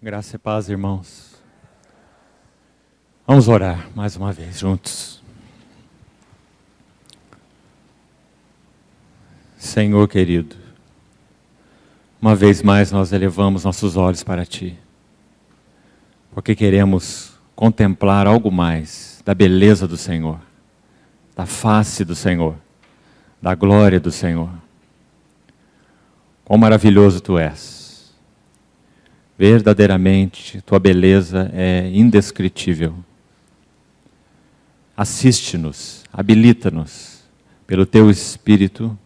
Graça e paz, irmãos. Vamos orar mais uma vez juntos. Senhor querido, uma vez mais nós elevamos nossos olhos para Ti, porque queremos contemplar algo mais da beleza do Senhor, da face do Senhor, da glória do Senhor. Quão maravilhoso Tu és! Verdadeiramente, Tua beleza é indescritível. Assiste-nos, habilita-nos pelo Teu Espírito,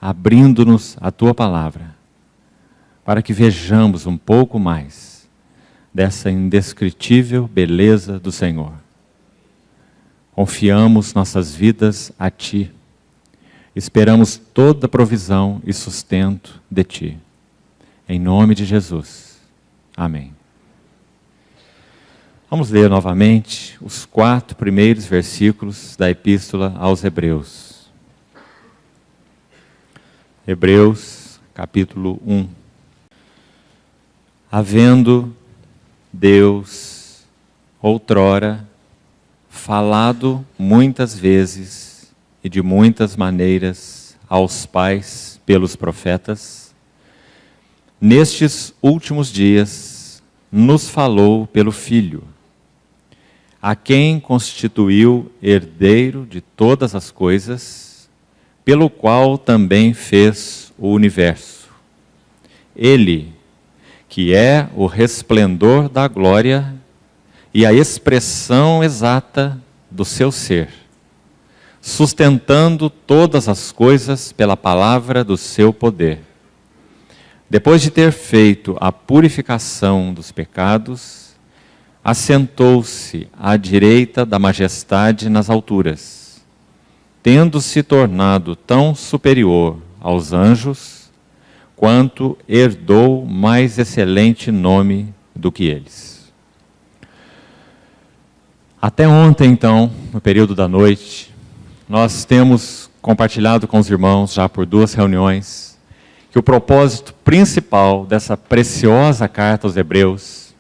abrindo-nos a Tua Palavra, para que vejamos um pouco mais dessa indescritível beleza do Senhor. Confiamos nossas vidas a Ti. Esperamos toda provisão e sustento de Ti. Em nome de Jesus. Amém. Vamos ler novamente os 4 primeiros versículos da Epístola aos Hebreus. Hebreus, capítulo 1. Havendo Deus, outrora, falado muitas vezes e de muitas maneiras aos pais pelos profetas, nestes últimos dias, nos falou pelo Filho, a quem constituiu herdeiro de todas as coisas, pelo qual também fez o universo. Ele, que é o resplendor da glória e a expressão exata do seu ser, sustentando todas as coisas pela palavra do seu poder. Depois de ter feito a purificação dos pecados, assentou-se à direita da majestade nas alturas, tendo se tornado tão superior aos anjos, quanto herdou mais excelente nome do que eles. Até ontem, então, no período da noite, nós temos compartilhado com os irmãos, já por 2 reuniões, que o propósito principal dessa preciosa carta aos Hebreus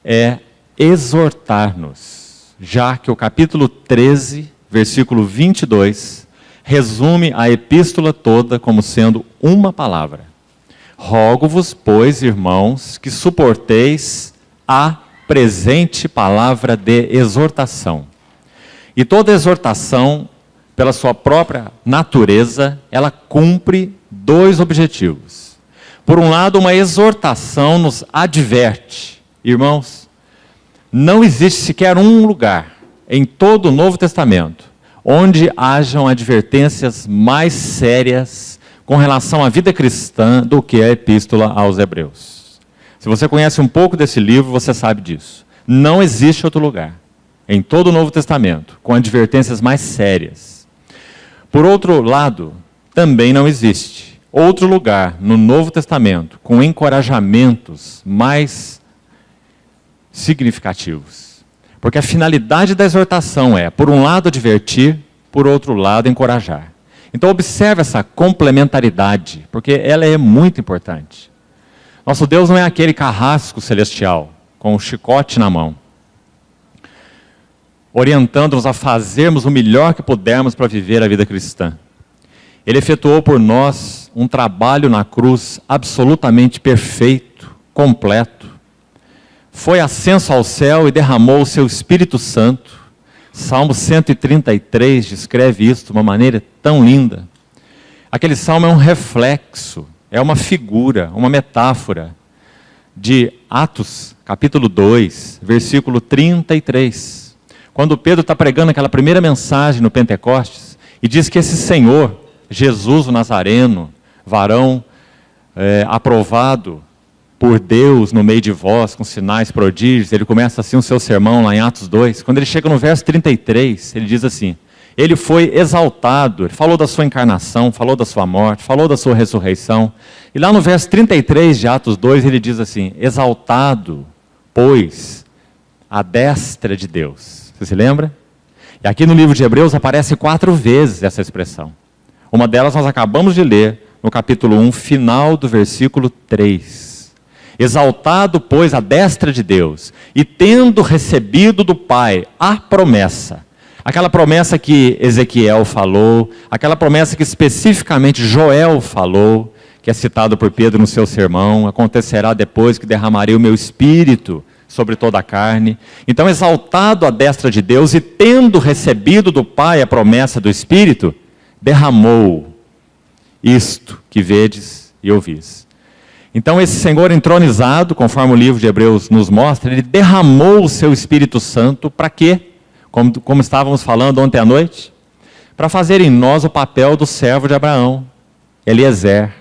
é exortar-nos, já que o capítulo 13, versículo 22, resume a epístola toda como sendo uma palavra. Rogo-vos, pois, irmãos, que suporteis a presente palavra de exortação. E toda exortação, pela sua própria natureza, ela cumpre 2 objetivos. Por um lado, uma exortação nos adverte. Irmãos, não existe sequer um lugar em todo o Novo Testamento onde hajam advertências mais sérias com relação à vida cristã do que a Epístola aos Hebreus. Se você conhece um pouco desse livro, você sabe disso. Não existe outro lugar em todo o Novo Testamento com advertências mais sérias. Por outro lado, também não existe outro lugar no Novo Testamento com encorajamentos mais significativos. Porque a finalidade da exortação é, por um lado, advertir, por outro lado, encorajar. Então, observe essa complementaridade, porque ela é muito importante. Nosso Deus não é aquele carrasco celestial, com o chicote na mão, orientando-nos a fazermos o melhor que pudermos para viver a vida cristã. Ele efetuou por nós um trabalho na cruz absolutamente perfeito, completo. Foi ascenso ao céu e derramou o seu Espírito Santo. Salmo 133 descreve isso de uma maneira tão linda. Aquele salmo é um reflexo, é uma figura, uma metáfora de Atos, capítulo 2, versículo 33. Quando Pedro está pregando aquela primeira mensagem no Pentecostes, e diz que esse Senhor, Jesus o Nazareno, varão aprovado por Deus no meio de vós, com sinais, prodígios, ele começa assim o seu sermão lá em Atos 2. Quando ele chega no verso 33, ele diz assim: ele foi exaltado, ele falou da sua encarnação, falou da sua morte, falou da sua ressurreição. E lá no verso 33 de Atos 2, ele diz assim: exaltado, pois, à destra de Deus. Você se lembra? E aqui no livro de Hebreus aparece 4 vezes essa expressão. Uma delas nós acabamos de ler no capítulo 1, final do versículo 3. Exaltado, pois, à destra de Deus, e tendo recebido do Pai a promessa, aquela promessa que Ezequiel falou, aquela promessa que especificamente Joel falou, que é citado por Pedro no seu sermão, acontecerá depois que derramarei o meu espírito sobre toda a carne. Então, exaltado à destra de Deus e tendo recebido do Pai a promessa do Espírito, derramou isto que vedes e ouvis. Então esse Senhor entronizado, conforme o livro de Hebreus nos mostra, ele derramou o seu Espírito Santo para quê? Como estávamos falando ontem à noite, para fazer em nós o papel do servo de Abraão, Eliezer.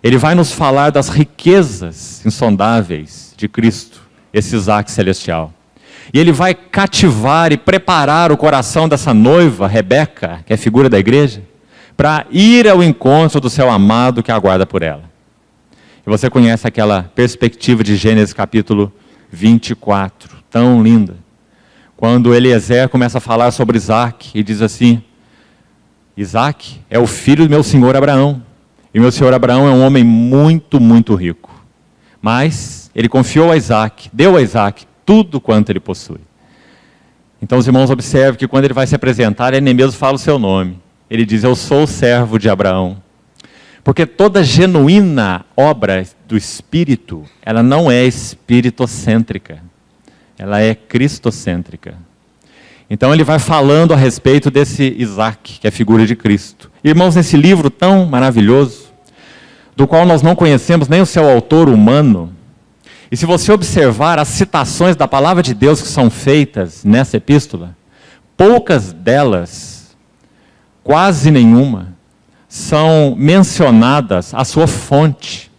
Ele vai nos falar das riquezas insondáveis de Cristo, esse Isaac celestial. E ele vai cativar e preparar o coração dessa noiva, Rebeca, que é a figura da igreja, para ir ao encontro do seu amado que aguarda por ela. E você conhece aquela perspectiva de Gênesis capítulo 24, tão linda. Quando Eliezer começa a falar sobre Isaac e diz assim: Isaac é o filho do meu senhor Abraão. E meu senhor Abraão é um homem muito, muito rico. Mas ele confiou a Isaac, deu a Isaac tudo quanto ele possui. Então os irmãos observam que quando ele vai se apresentar, ele nem mesmo fala o seu nome. Ele diz: eu sou o servo de Abraão. Porque toda genuína obra do Espírito, ela não é espiritocêntrica, ela é cristocêntrica. Então ele vai falando a respeito desse Isaac, que é a figura de Cristo. Irmãos, nesse livro tão maravilhoso, do qual nós não conhecemos nem o seu autor humano, e se você observar as citações da palavra de Deus que são feitas nessa epístola, poucas delas, quase nenhuma, são mencionadas a sua fonte.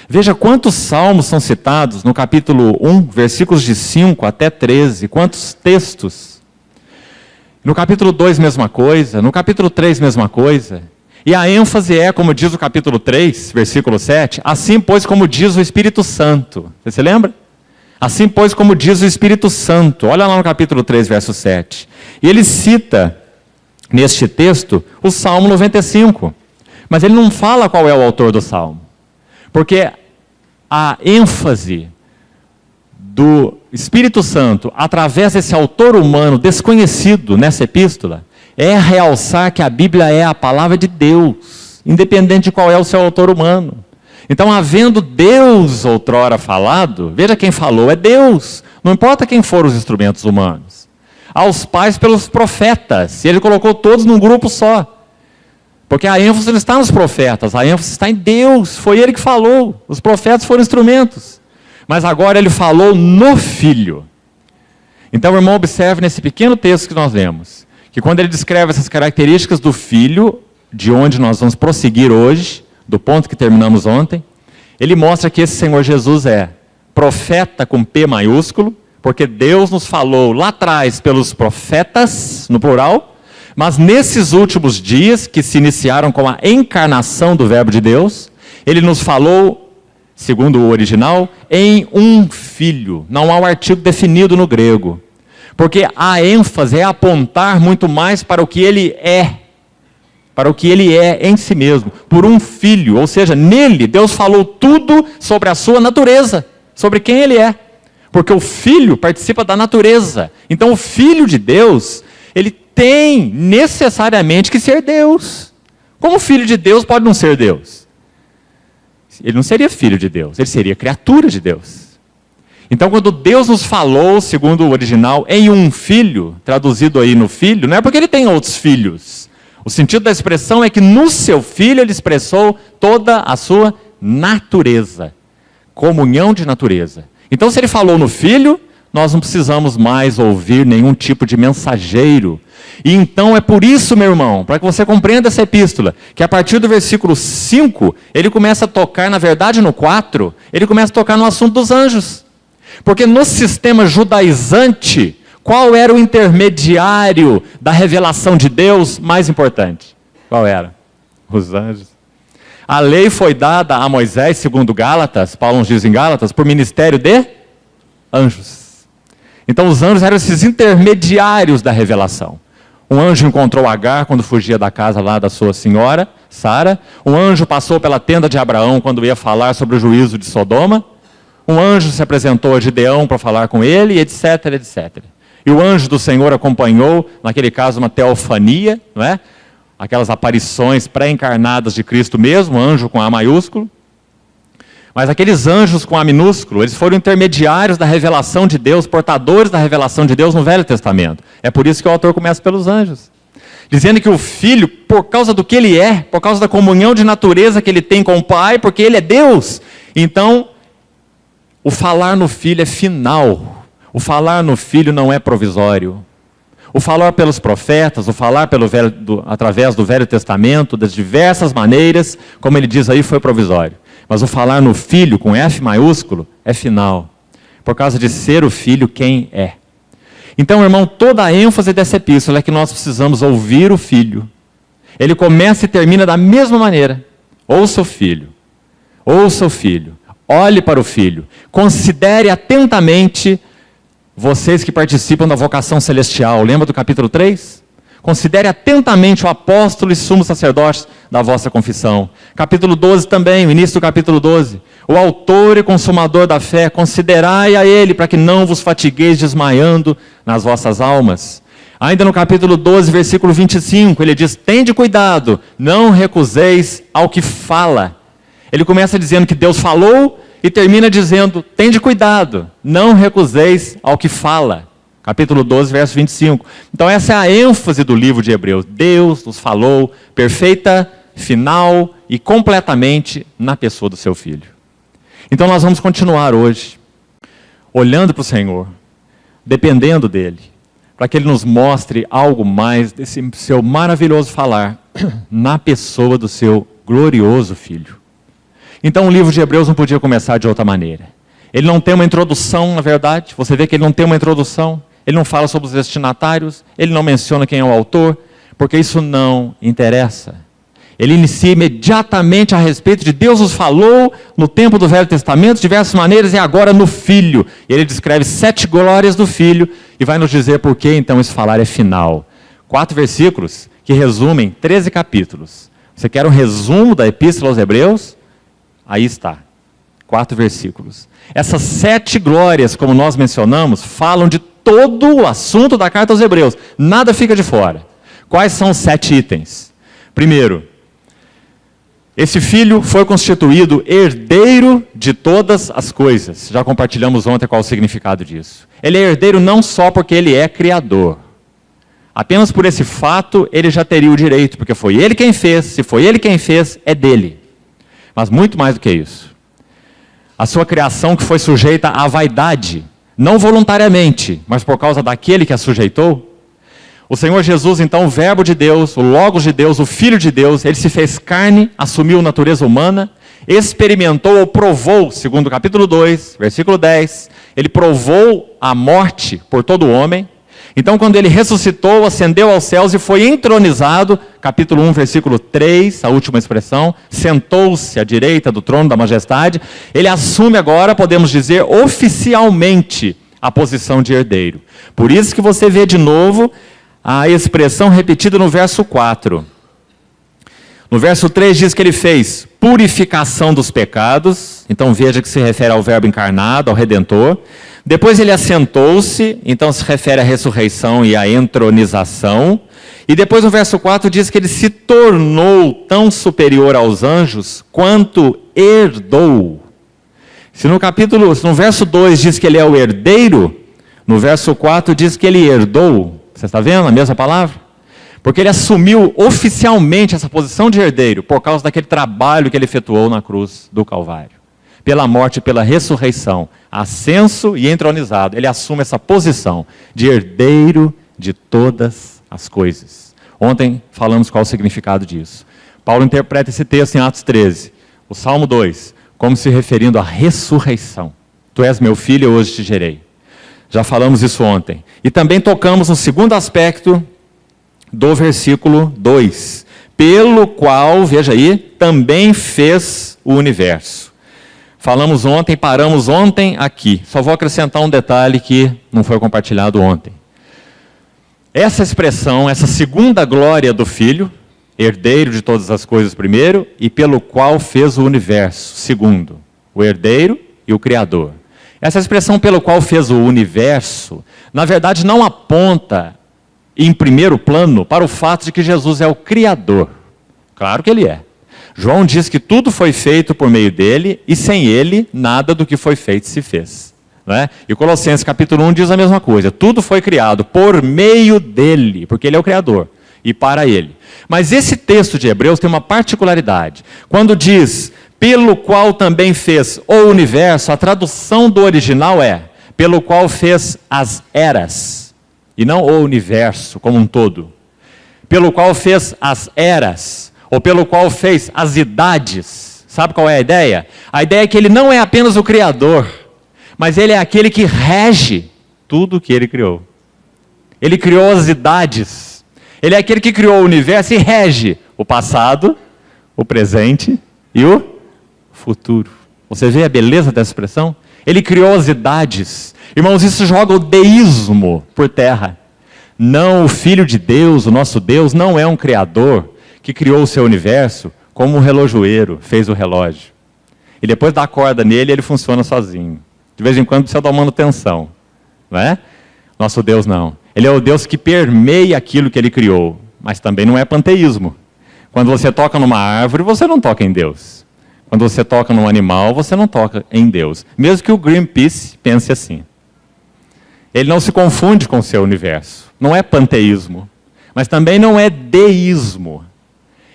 Veja quantos salmos são citados no capítulo 1, versículos de 5 até 13, quantos textos. No capítulo 2, mesma coisa, no capítulo 3, mesma coisa. E a ênfase é, como diz o capítulo 3, versículo 7, assim pois como diz o Espírito Santo. Você se lembra? Assim pois como diz o Espírito Santo. Olha lá no capítulo 3, verso 7. E ele cita, neste texto, o Salmo 95. Mas ele não fala qual é o autor do Salmo. Porque a ênfase do Espírito Santo, através desse autor humano desconhecido nessa epístola, é realçar que a Bíblia é a palavra de Deus, independente de qual é o seu autor humano. Então, havendo Deus outrora falado, veja quem falou, é Deus. Não importa quem foram os instrumentos humanos. Aos pais pelos profetas, e ele colocou todos num grupo só. Porque a ênfase não está nos profetas, a ênfase está em Deus, foi ele que falou, os profetas foram instrumentos. Mas agora ele falou no Filho. Então, irmão, observe nesse pequeno texto que nós lemos, que quando ele descreve essas características do Filho, de onde nós vamos prosseguir hoje, do ponto que terminamos ontem, ele mostra que esse Senhor Jesus é profeta com P maiúsculo, porque Deus nos falou lá atrás pelos profetas, no plural, mas nesses últimos dias, que se iniciaram com a encarnação do Verbo de Deus, ele nos falou, segundo o original, em um Filho. Não há um artigo definido no grego. Porque a ênfase é apontar muito mais para o que ele é. Para o que ele é em si mesmo. Por um Filho. Ou seja, nele Deus falou tudo sobre a sua natureza. Sobre quem ele é. Porque o Filho participa da natureza. Então o Filho de Deus, ele tem necessariamente que ser Deus. Como filho de Deus pode não ser Deus? Ele não seria filho de Deus, ele seria criatura de Deus. Então quando Deus nos falou, segundo o original, em um filho, traduzido aí no filho, não é porque ele tem outros filhos. O sentido da expressão é que no seu filho ele expressou toda a sua natureza. Comunhão de natureza. Então se ele falou no filho, nós não precisamos mais ouvir nenhum tipo de mensageiro. E então é por isso, meu irmão, para que você compreenda essa epístola, que a partir do versículo 5, ele começa a tocar, na verdade no 4, ele começa a tocar no assunto dos anjos. Porque no sistema judaizante, qual era o intermediário da revelação de Deus mais importante? Qual era? Os anjos. A lei foi dada a Moisés, segundo Gálatas, Paulo nos diz em Gálatas, por ministério de anjos. Então os anjos eram esses intermediários da revelação. Um anjo encontrou Agar quando fugia da casa lá da sua senhora, Sara. Um anjo passou pela tenda de Abraão quando ia falar sobre o juízo de Sodoma. Um anjo se apresentou a Gideão para falar com ele, etc, etc. E o anjo do Senhor acompanhou, naquele caso, uma teofania, não é? Aquelas aparições pré-encarnadas de Cristo mesmo, anjo com A maiúsculo. Mas aqueles anjos com A minúsculo, eles foram intermediários da revelação de Deus, portadores da revelação de Deus no Velho Testamento. É por isso que o autor começa pelos anjos. Dizendo que o Filho, por causa do que ele é, por causa da comunhão de natureza que ele tem com o Pai, porque ele é Deus, então, o falar no Filho é final. O falar no Filho não é provisório. O falar pelos profetas, o falar através do Velho Testamento, das diversas maneiras, como ele diz aí, foi provisório. Mas o falar no Filho, com F maiúsculo, é final. Por causa de ser o Filho quem é. Então, irmão, toda a ênfase dessa epístola é que nós precisamos ouvir o Filho. Ele começa e termina da mesma maneira. Ouça o Filho. Ouça o Filho. Olhe para o Filho. Considere atentamente vocês que participam da vocação celestial. Lembra do capítulo 3? Considere atentamente o apóstolo e sumo sacerdote da vossa confissão. Capítulo 12 também, o início do capítulo 12. O autor e consumador da fé, considerai a ele, para que não vos fatigueis desmaiando nas vossas almas. Ainda no capítulo 12, versículo 25, ele diz, tende cuidado, não recuseis ao que fala. Ele começa dizendo que Deus falou e termina dizendo, tende cuidado, não recuseis ao que fala. Capítulo 12, verso 25. Então essa é a ênfase do livro de Hebreus. Deus nos falou perfeita, final e completamente na pessoa do seu Filho. Então nós vamos continuar hoje, olhando para o Senhor, dependendo dEle, para que Ele nos mostre algo mais desse seu maravilhoso falar na pessoa do seu glorioso Filho. Então o livro de Hebreus não podia começar de outra maneira. Ele não tem uma introdução, na verdade. Você vê que ele não tem uma introdução. Ele não fala sobre os destinatários. Ele não menciona quem é o autor. Porque isso não interessa. Ele inicia imediatamente a respeito de Deus nos falou no tempo do Velho Testamento, de diversas maneiras, e agora no Filho. E ele descreve 7 glórias do Filho e vai nos dizer por que então esse falar é final. 4 versículos que resumem 13 capítulos. Você quer um resumo da Epístola aos Hebreus? Aí está, 4 versículos. Essas 7 glórias, como nós mencionamos, falam de todo o assunto da carta aos Hebreus. Nada fica de fora. Quais são os 7 itens? Primeiro, esse Filho foi constituído herdeiro de todas as coisas. Já compartilhamos ontem qual o significado disso. Ele é herdeiro não só porque ele é criador. Apenas por esse fato, ele já teria o direito, porque foi ele quem fez. Se foi ele quem fez, é dele. Mas muito mais do que isso. A sua criação que foi sujeita à vaidade, não voluntariamente, mas por causa daquele que a sujeitou. O Senhor Jesus, então, o Verbo de Deus, o Logos de Deus, o Filho de Deus, ele se fez carne, assumiu natureza humana, experimentou ou provou, segundo o capítulo 2, versículo 10, ele provou a morte por todo o homem. Então, quando ele ressuscitou, ascendeu aos céus e foi entronizado, capítulo 1, versículo 3, a última expressão, sentou-se à direita do trono da majestade, ele assume agora, podemos dizer, oficialmente, a posição de herdeiro. Por isso que você vê de novo a expressão repetida no verso 4. No verso 3 diz que ele fez purificação dos pecados, então veja que se refere ao Verbo encarnado, ao Redentor. Depois ele assentou-se, então se refere à ressurreição e à entronização. E depois no verso 4 diz que ele se tornou tão superior aos anjos quanto herdou. Se no verso 2 diz que ele é o herdeiro, no verso 4 diz que ele herdou. Você está vendo a mesma palavra? Porque ele assumiu oficialmente essa posição de herdeiro por causa daquele trabalho que ele efetuou na cruz do Calvário. Pela morte e pela ressurreição, ascenso e entronizado, ele assume essa posição de herdeiro de todas as coisas. Ontem falamos qual o significado disso. Paulo interpreta esse texto em Atos 13, o Salmo 2, como se referindo à ressurreição. Tu és meu filho, eu hoje te gerei. Já falamos isso ontem. E também tocamos no segundo aspecto do versículo 2. Pelo qual, veja aí, também fez o universo. Falamos ontem, paramos ontem aqui. Só vou acrescentar um detalhe que não foi compartilhado ontem. Essa expressão, essa segunda glória do Filho, herdeiro de todas as coisas primeiro, e pelo qual fez o universo, segundo, o herdeiro e o Criador. Essa expressão pelo qual fez o universo, na verdade não aponta em primeiro plano para o fato de que Jesus é o Criador. Claro que ele é. João diz que tudo foi feito por meio dele e sem ele nada do que foi feito se fez. Não é? E Colossenses capítulo 1 diz a mesma coisa. Tudo foi criado por meio dele, porque ele é o Criador, e para ele. Mas esse texto de Hebreus tem uma particularidade. Quando diz, pelo qual também fez o universo, a tradução do original é, pelo qual fez as eras, e não o universo como um todo. Pelo qual fez as eras, ou pelo qual fez as idades. Sabe qual é a ideia? A ideia é que ele não é apenas o Criador, mas ele é aquele que rege tudo o que ele criou. Ele criou as idades. Ele é aquele que criou o universo e rege o passado, o presente e o futuro. Você vê a beleza dessa expressão? Ele criou as idades. Irmãos, isso joga o deísmo por terra. Não, o Filho de Deus, o nosso Deus, não é um criador que criou o seu universo como um relojoeiro fez o relógio. E depois dá a corda nele e ele funciona sozinho. De vez em quando precisa dar manutenção. Não é? Nosso Deus não. Ele é o Deus que permeia aquilo que ele criou. Mas também não é panteísmo. Quando você toca numa árvore, você não toca em Deus. Quando você toca num animal, você não toca em Deus. Mesmo que o Greenpeace pense assim. Ele não se confunde com o seu universo. Não é panteísmo. Mas também não é deísmo.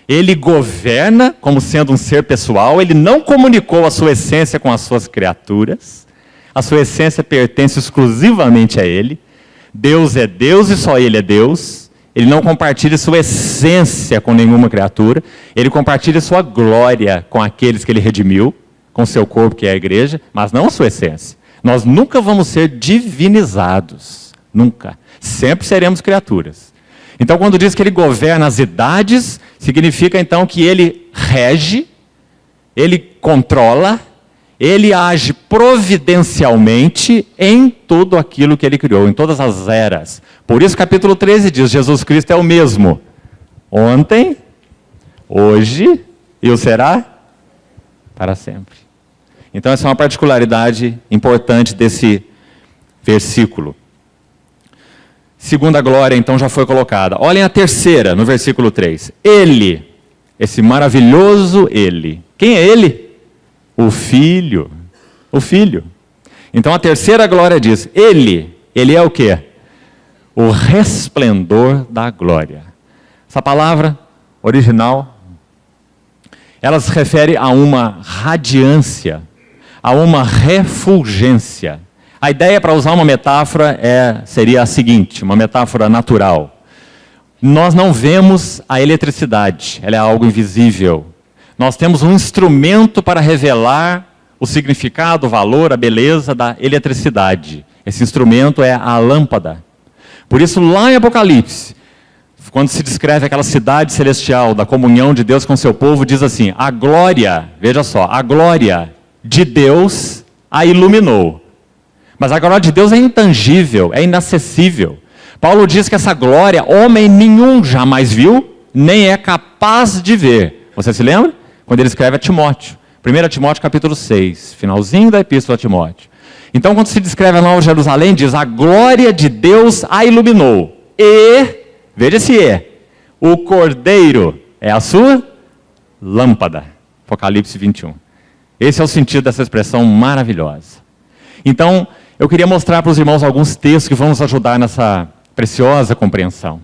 Ele governa como sendo um ser pessoal. Ele não comunicou a sua essência com as suas criaturas. A sua essência pertence exclusivamente a ele. Deus é Deus e só ele é Deus. Ele não compartilha sua essência com nenhuma criatura. Ele compartilha sua glória com aqueles que ele redimiu, com seu corpo, que é a igreja, mas não a sua essência. Nós nunca vamos ser divinizados. Nunca. Sempre seremos criaturas. Então, quando diz que ele governa as idades, significa então que ele rege, ele controla, ele age providencialmente em tudo aquilo que ele criou, em todas as eras. Por isso, capítulo 13 diz, Jesus Cristo é o mesmo. Ontem, hoje e o será para sempre. Então, essa é uma particularidade importante desse versículo. Segunda glória, então, já foi colocada. Olhem a terceira, no versículo 3. Ele, esse maravilhoso ele. Quem é ele? O Filho. O Filho. Então, a terceira glória diz, ele é o quê? O resplendor da glória. Essa palavra original, ela se refere a uma radiância, a uma refulgência. A ideia, para usar uma metáfora, seria a seguinte, uma metáfora natural. Nós não vemos a eletricidade, ela é algo invisível. Nós temos um instrumento para revelar o significado, o valor, a beleza da eletricidade. Esse instrumento é a lâmpada. Por isso, lá em Apocalipse, quando se descreve aquela cidade celestial da comunhão de Deus com seu povo, diz assim, a glória, veja só, a glória de Deus a iluminou. Mas a glória de Deus é intangível, é inacessível. Paulo diz que essa glória, homem nenhum jamais viu, nem é capaz de ver. Você se lembra? Quando ele escreve a Timóteo. 1 Timóteo capítulo 6, finalzinho da epístola a Timóteo. Então, quando se descreve a Nova Jerusalém, diz, a glória de Deus a iluminou. E, veja esse o Cordeiro é a sua lâmpada. Apocalipse 21. Esse é o sentido dessa expressão maravilhosa. Então, eu queria mostrar para os irmãos alguns textos que vão nos ajudar nessa preciosa compreensão.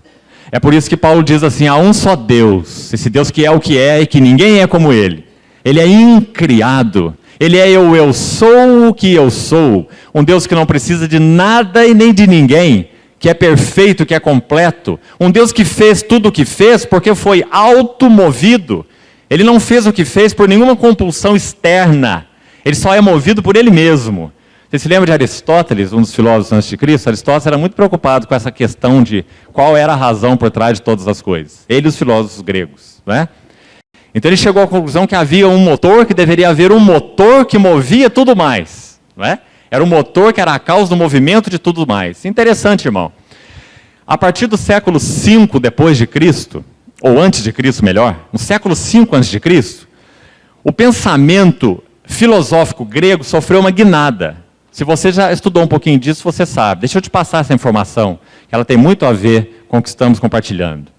É por isso que Paulo diz assim, há um só Deus, esse Deus que é o que é e que ninguém é como ele. Ele é incriado, ele é eu sou o que eu sou, um Deus que não precisa de nada e nem de ninguém, que é perfeito, que é completo, um Deus que fez tudo o que fez porque foi automovido. Ele não fez o que fez por nenhuma compulsão externa, ele só é movido por ele mesmo. Você se lembra de Aristóteles, um dos filósofos antes de Cristo? Aristóteles era muito preocupado com essa questão de qual era a razão por trás de todas as coisas. Ele e os filósofos gregos, não é? Então ele chegou à conclusão que havia um motor, que deveria haver um motor que movia tudo mais, não é? Era um motor que era a causa do movimento de tudo mais. Interessante, irmão. A partir do século V depois de Cristo, ou antes de Cristo, melhor, no século V antes de Cristo, o pensamento filosófico grego sofreu uma guinada. Se você já estudou um pouquinho disso, você sabe. Deixa eu te passar essa informação, que ela tem muito a ver com o que estamos compartilhando.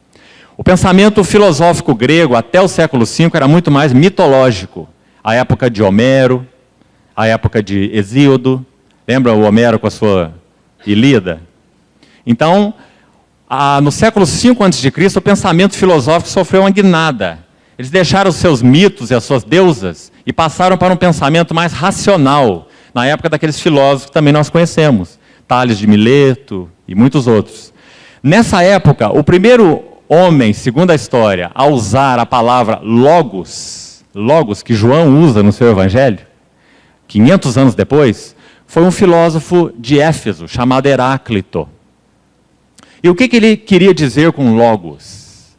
O pensamento filosófico grego, até o século V, era muito mais mitológico. A época de Homero, a época de Hesíodo. Lembra o Homero com a sua Ilíada? Então, no século V a.C., o pensamento filosófico sofreu uma guinada. Eles deixaram os seus mitos e as suas deusas e passaram para um pensamento mais racional, na época daqueles filósofos que também nós conhecemos, Tales de Mileto e muitos outros. Nessa época, o primeiro homem, segundo a história, a usar a palavra logos, que João usa no seu evangelho, 500 anos depois, foi um filósofo de Éfeso, chamado Heráclito. E o que ele queria dizer com logos?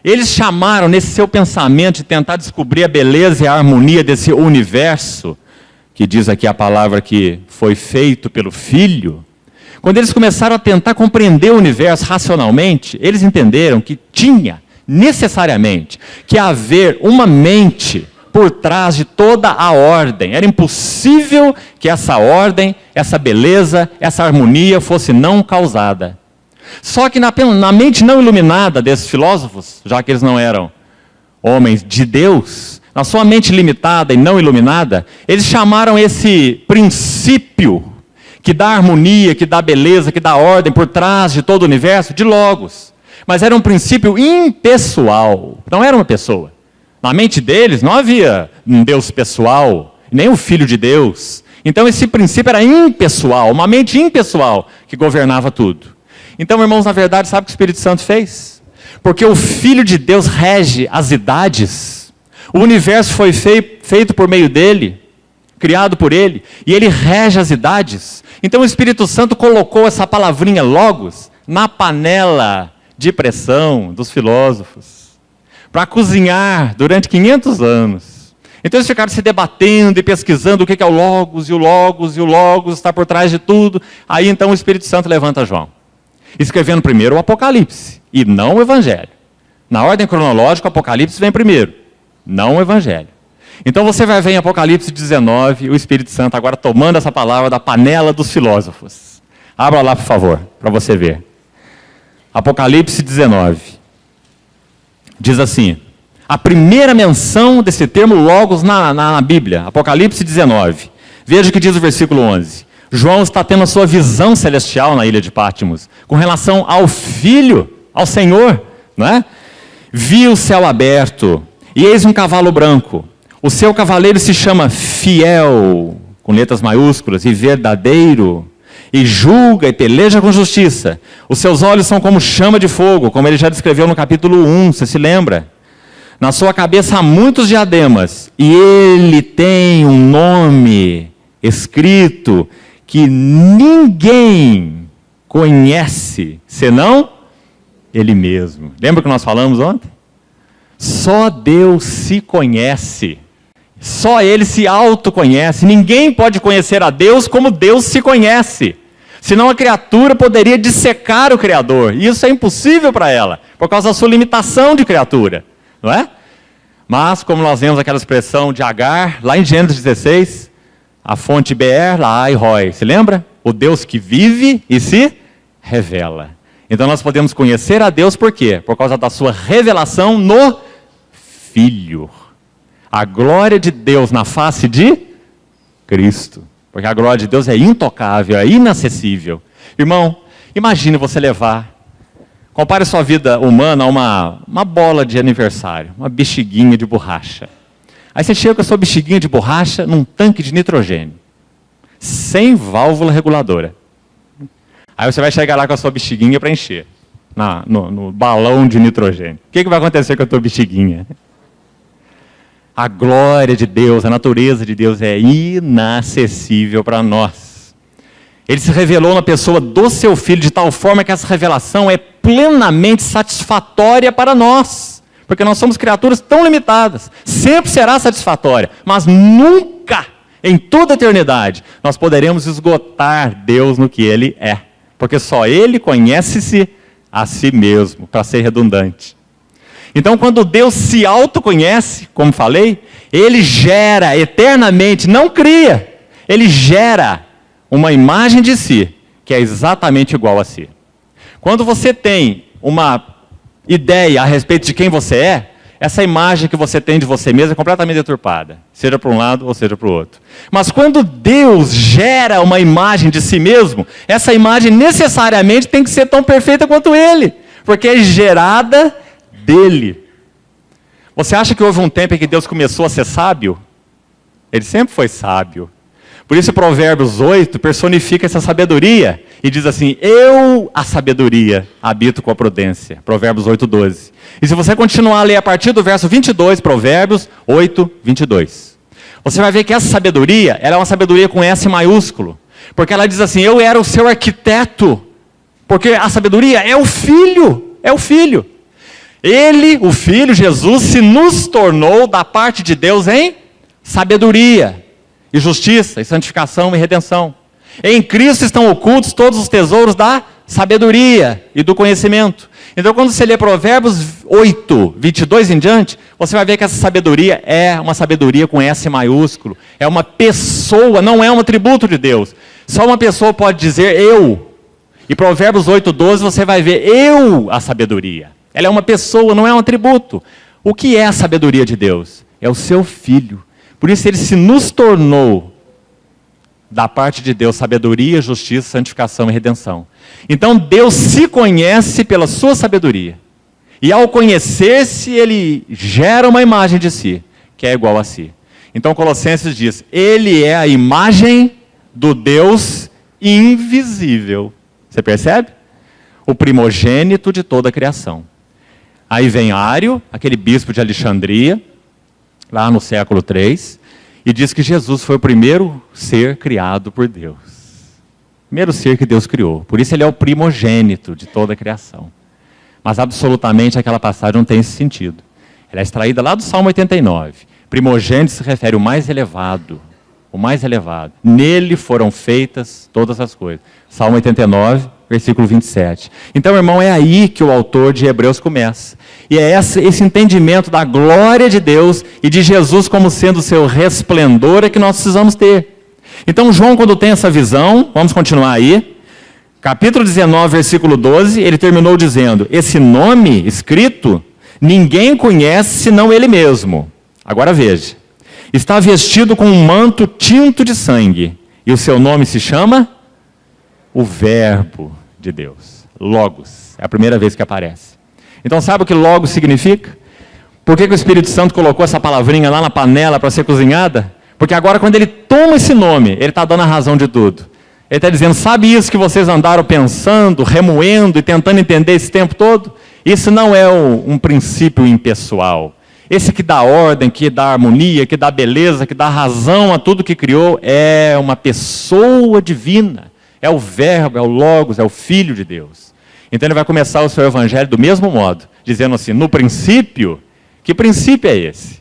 Eles chamaram, nesse seu pensamento, de tentar descobrir a beleza e a harmonia desse universo, que diz aqui a palavra que foi feito pelo Filho. Quando eles começaram a tentar compreender o universo racionalmente, eles entenderam que tinha, necessariamente, que haver uma mente por trás de toda a ordem. Era impossível que essa ordem, essa beleza, essa harmonia fosse não causada. Só que na mente não iluminada desses filósofos, já que eles não eram homens de Deus, na sua mente limitada e não iluminada, eles chamaram esse princípio que dá harmonia, que dá beleza, que dá ordem por trás de todo o universo, de logos. Mas era um princípio impessoal, não era uma pessoa. Na mente deles não havia um Deus pessoal, nem o Filho de Deus. Então esse princípio era impessoal, uma mente impessoal que governava tudo. Então, irmãos, na verdade, sabe o que o Espírito Santo fez? Porque o Filho de Deus rege as idades. O universo foi feito por meio dele, criado por ele, e ele rege as idades. Então o Espírito Santo colocou essa palavrinha logos na panela de pressão dos filósofos, para cozinhar durante 500 anos. Então eles ficaram se debatendo e pesquisando o que é o logos, e o logos, e o logos está por trás de tudo. Aí então o Espírito Santo levanta João, escrevendo primeiro o Apocalipse, e não o Evangelho. Na ordem cronológica, o Apocalipse vem primeiro, não o Evangelho. Então você vai ver em Apocalipse 19, o Espírito Santo agora tomando essa palavra da panela dos filósofos. Abra lá, por favor, para você ver. Apocalipse 19. Diz assim, a primeira menção desse termo logos na Bíblia, Apocalipse 19. Veja o que diz o versículo 11. João está tendo a sua visão celestial na ilha de Patmos, com relação ao Filho, ao Senhor, não é? Vi o céu aberto, e eis um cavalo branco. O seu cavaleiro se chama Fiel, com letras maiúsculas, e Verdadeiro, e julga e peleja com justiça. Os seus olhos são como chama de fogo, como ele já descreveu no capítulo 1, você se lembra? Na sua cabeça há muitos diademas, e ele tem um nome escrito que ninguém conhece, senão ele mesmo. Lembra que nós falamos ontem? Só Deus se conhece. Só Ele se autoconhece. Ninguém pode conhecer a Deus como Deus se conhece. Senão a criatura poderia dissecar o Criador. E isso é impossível para ela, por causa da sua limitação de criatura. Não é? Mas, como nós vemos aquela expressão de Agar, lá em Gênesis 16, a fonte Beer, Laai Roi. Se lembra? O Deus que vive e se revela. Então nós podemos conhecer a Deus por quê? Por causa da sua revelação no Filho. A glória de Deus na face de Cristo. Porque a glória de Deus é intocável, é inacessível. Irmão, imagine você levar, compare sua vida humana a uma bola de aniversário, uma bexiguinha de borracha. Aí você chega com a sua bexiguinha de borracha num tanque de nitrogênio, sem válvula reguladora. Aí você vai chegar lá com a sua bexiguinha para encher, no balão de nitrogênio. O que vai acontecer com a tua bexiguinha? A glória de Deus, a natureza de Deus é inacessível para nós. Ele se revelou na pessoa do seu Filho de tal forma que essa revelação é plenamente satisfatória para nós. Porque nós somos criaturas tão limitadas. Sempre será satisfatória, mas nunca, em toda a eternidade, nós poderemos esgotar Deus no que Ele é. Porque só Ele conhece-se a si mesmo, para ser redundante. Então, quando Deus se autoconhece, como falei, Ele gera eternamente, não cria, Ele gera uma imagem de si que é exatamente igual a si. Quando você tem uma ideia a respeito de quem você é, essa imagem que você tem de você mesmo é completamente deturpada, seja para um lado ou seja para o outro. Mas quando Deus gera uma imagem de si mesmo, essa imagem necessariamente tem que ser tão perfeita quanto Ele, porque é gerada dele. Você acha que houve um tempo em que Deus começou a ser sábio? Ele sempre foi sábio. Por isso Provérbios 8 personifica essa sabedoria e diz assim: eu, a sabedoria, habito com a prudência. Provérbios 8:12. E se você continuar a ler a partir do verso 22, Provérbios 8:22, você vai ver que essa sabedoria, ela é uma sabedoria com S maiúsculo. Porque ela diz assim: eu era o seu arquiteto. Porque a sabedoria é o Filho, é o Filho. Ele, o Filho, Jesus, se nos tornou da parte de Deus em sabedoria, e justiça, e santificação e redenção. Em Cristo estão ocultos todos os tesouros da sabedoria e do conhecimento. Então, quando você lê Provérbios 8, 22 em diante, você vai ver que essa sabedoria é uma sabedoria com S maiúsculo. É uma pessoa, não é um atributo de Deus. Só uma pessoa pode dizer eu. E Provérbios 8:12 você vai ver eu, a sabedoria. Ela é uma pessoa, não é um atributo. O que é a sabedoria de Deus? É o seu Filho. Por isso ele se nos tornou, da parte de Deus, sabedoria, justiça, santificação e redenção. Então Deus se conhece pela sua sabedoria. E ao conhecer-se, ele gera uma imagem de si, que é igual a si. Então Colossenses diz: ele é a imagem do Deus invisível. Você percebe? O primogênito de toda a criação. Aí vem Ário, aquele bispo de Alexandria, lá no século 3, e diz que Jesus foi o primeiro ser criado por Deus. Primeiro ser que Deus criou. Por isso ele é o primogênito de toda a criação. Mas absolutamente aquela passagem não tem esse sentido. Ela é extraída lá do Salmo 89. Primogênito se refere ao mais elevado. O mais elevado. Nele foram feitas todas as coisas. Salmo 89, versículo 27. Então, irmão, é aí que o autor de Hebreus começa. E é esse entendimento da glória de Deus e de Jesus como sendo o seu resplendor é que nós precisamos ter. Então, João, quando tem essa visão, vamos continuar aí, capítulo 19, versículo 12, ele terminou dizendo: esse nome escrito, ninguém conhece senão ele mesmo. Agora veja, está vestido com um manto tinto de sangue, e o seu nome se chama o Verbo de Deus, Logos, é a primeira vez que aparece. Então sabe o que Logos significa? Por que o Espírito Santo colocou essa palavrinha lá na panela para ser cozinhada? Porque agora quando ele toma esse nome, ele está dando a razão de tudo. Ele está dizendo: sabe isso que vocês andaram pensando, remoendo e tentando entender esse tempo todo? Isso não é um princípio impessoal. Esse que dá ordem, que dá harmonia, que dá beleza, que dá razão a tudo que criou, é uma pessoa divina. É o Verbo, é o Logos, é o Filho de Deus. Então ele vai começar o seu evangelho do mesmo modo, dizendo assim: no princípio, que princípio é esse?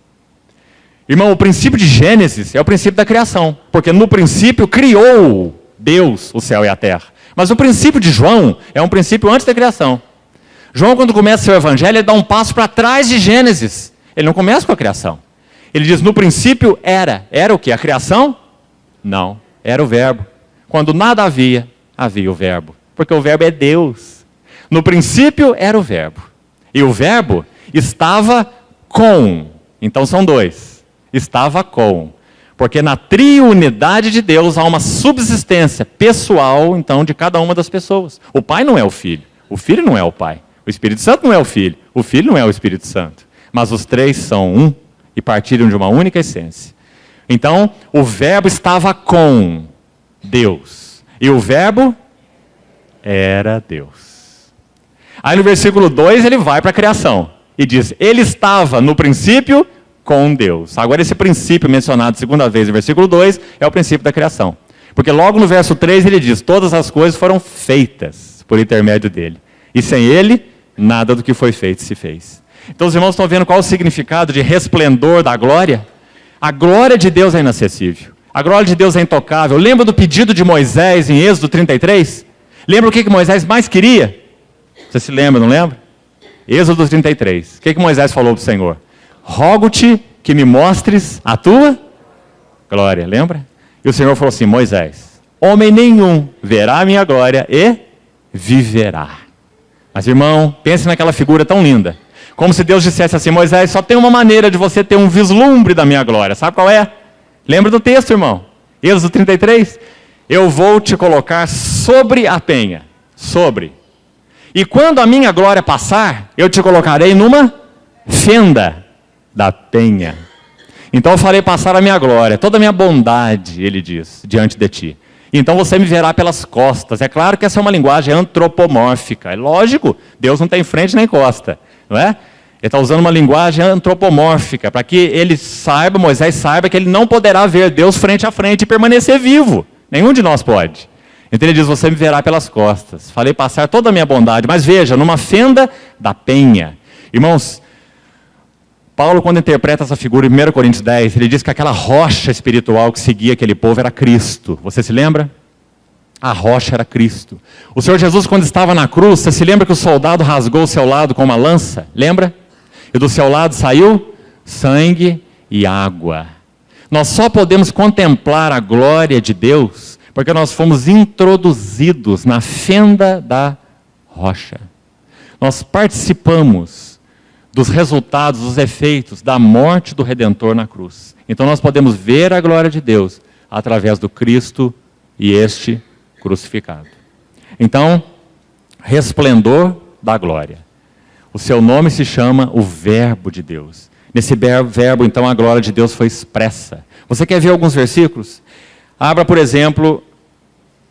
Irmão, o princípio de Gênesis é o princípio da criação, porque no princípio criou Deus o céu e a terra. Mas o princípio de João é um princípio antes da criação. João, quando começa o seu evangelho, ele dá um passo para trás de Gênesis. Ele não começa com a criação. Ele diz: no princípio era. Era o quê? A criação? Não, era o Verbo. Quando nada havia, havia o Verbo. Porque o Verbo é Deus. No princípio era o Verbo. E o Verbo estava com. Então são dois. Estava com. Porque na triunidade de Deus há uma subsistência pessoal, então, de cada uma das pessoas. O Pai não é o Filho. O Filho não é o Pai. O Espírito Santo não é o Filho. O Filho não é o Espírito Santo. Mas os três são um e partilham de uma única essência. Então, o Verbo estava com Deus. E o Verbo era Deus. Aí no versículo 2 ele vai para a criação. E diz: ele estava no princípio com Deus. Agora esse princípio mencionado segunda vez no versículo 2 é o princípio da criação. Porque logo no verso 3 ele diz: todas as coisas foram feitas por intermédio dele. E sem ele, nada do que foi feito se fez. Então os irmãos estão vendo qual o significado de resplendor da glória? A glória de Deus é inacessível. A glória de Deus é intocável. Lembra do pedido de Moisés em Êxodo 33? Lembra o que Moisés mais queria? Você se lembra, não lembra? Êxodo 33. O que Moisés falou para o Senhor? Rogo-te que me mostres a tua glória. Lembra? E o Senhor falou assim: Moisés, homem nenhum verá a minha glória e viverá. Mas, irmão, pense naquela figura tão linda. Como se Deus dissesse assim: Moisés, só tem uma maneira de você ter um vislumbre da minha glória. Sabe qual é? Lembra do texto, irmão? Êxodo 33. Eu vou te colocar sobre a penha. Sobre. E quando a minha glória passar, eu te colocarei numa fenda da penha. Então eu farei passar a minha glória, toda a minha bondade, ele diz, diante de ti. Então você me verá pelas costas. É claro que essa é uma linguagem antropomórfica. É lógico, Deus não tem frente nem costa, não é? Ele está usando uma linguagem antropomórfica, para que ele saiba, Moisés saiba, que ele não poderá ver Deus frente a frente e permanecer vivo. Nenhum de nós pode. Então ele diz, você me verá pelas costas. Farei passar toda a minha bondade. Mas veja, numa fenda da penha. Irmãos, Paulo, quando interpreta essa figura em 1 Coríntios 10, ele diz que aquela rocha espiritual que seguia aquele povo era Cristo. Você se lembra? A rocha era Cristo. O Senhor Jesus, quando estava na cruz, você se lembra que o soldado rasgou o seu lado com uma lança? Lembra? E do seu lado saiu sangue e água. Nós só podemos contemplar a glória de Deus porque nós fomos introduzidos na fenda da rocha. Nós participamos dos resultados, dos efeitos da morte do Redentor na cruz. Então nós podemos ver a glória de Deus através do Cristo e este crucificado. Então, resplendor da glória. O seu nome se chama o Verbo de Deus. Nesse verbo, então, a glória de Deus foi expressa. Você quer ver alguns versículos? Abra, por exemplo,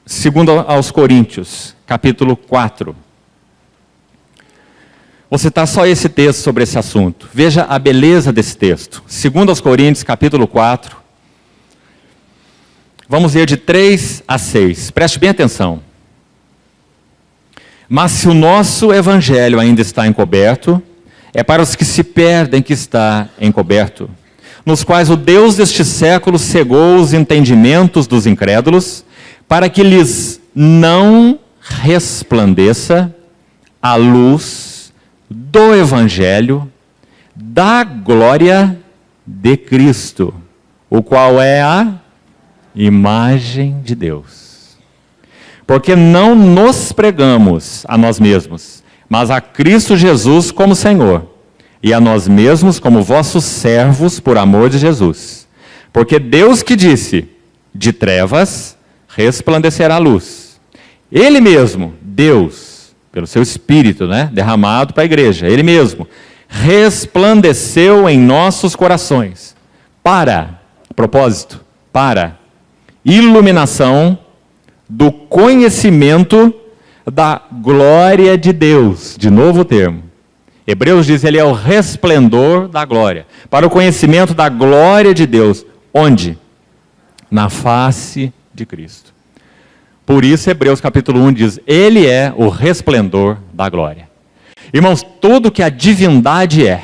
2 aos Coríntios, capítulo 4. Vou citar só esse texto sobre esse assunto. Veja a beleza desse texto. 2 aos Coríntios, capítulo 4. Vamos ler de 3 a 6. Preste bem atenção. Mas se o nosso evangelho ainda está encoberto, é para os que se perdem que está encoberto, nos quais o Deus deste século cegou os entendimentos dos incrédulos, para que lhes não resplandeça a luz do evangelho da glória de Cristo, o qual é a imagem de Deus. Porque não nos pregamos a nós mesmos, mas a Cristo Jesus como Senhor, e a nós mesmos como vossos servos por amor de Jesus. Porque Deus que disse, de trevas resplandecerá a luz. Ele mesmo, Deus, pelo seu Espírito, derramado para a igreja, Ele mesmo, resplandeceu em nossos corações, para iluminação do conhecimento da glória de Deus. De novo o termo. Hebreus diz, ele é o resplendor da glória. Para o conhecimento da glória de Deus. Onde? Na face de Cristo. Por isso, Hebreus capítulo 1 diz, ele é o resplendor da glória. Irmãos, tudo que a divindade é,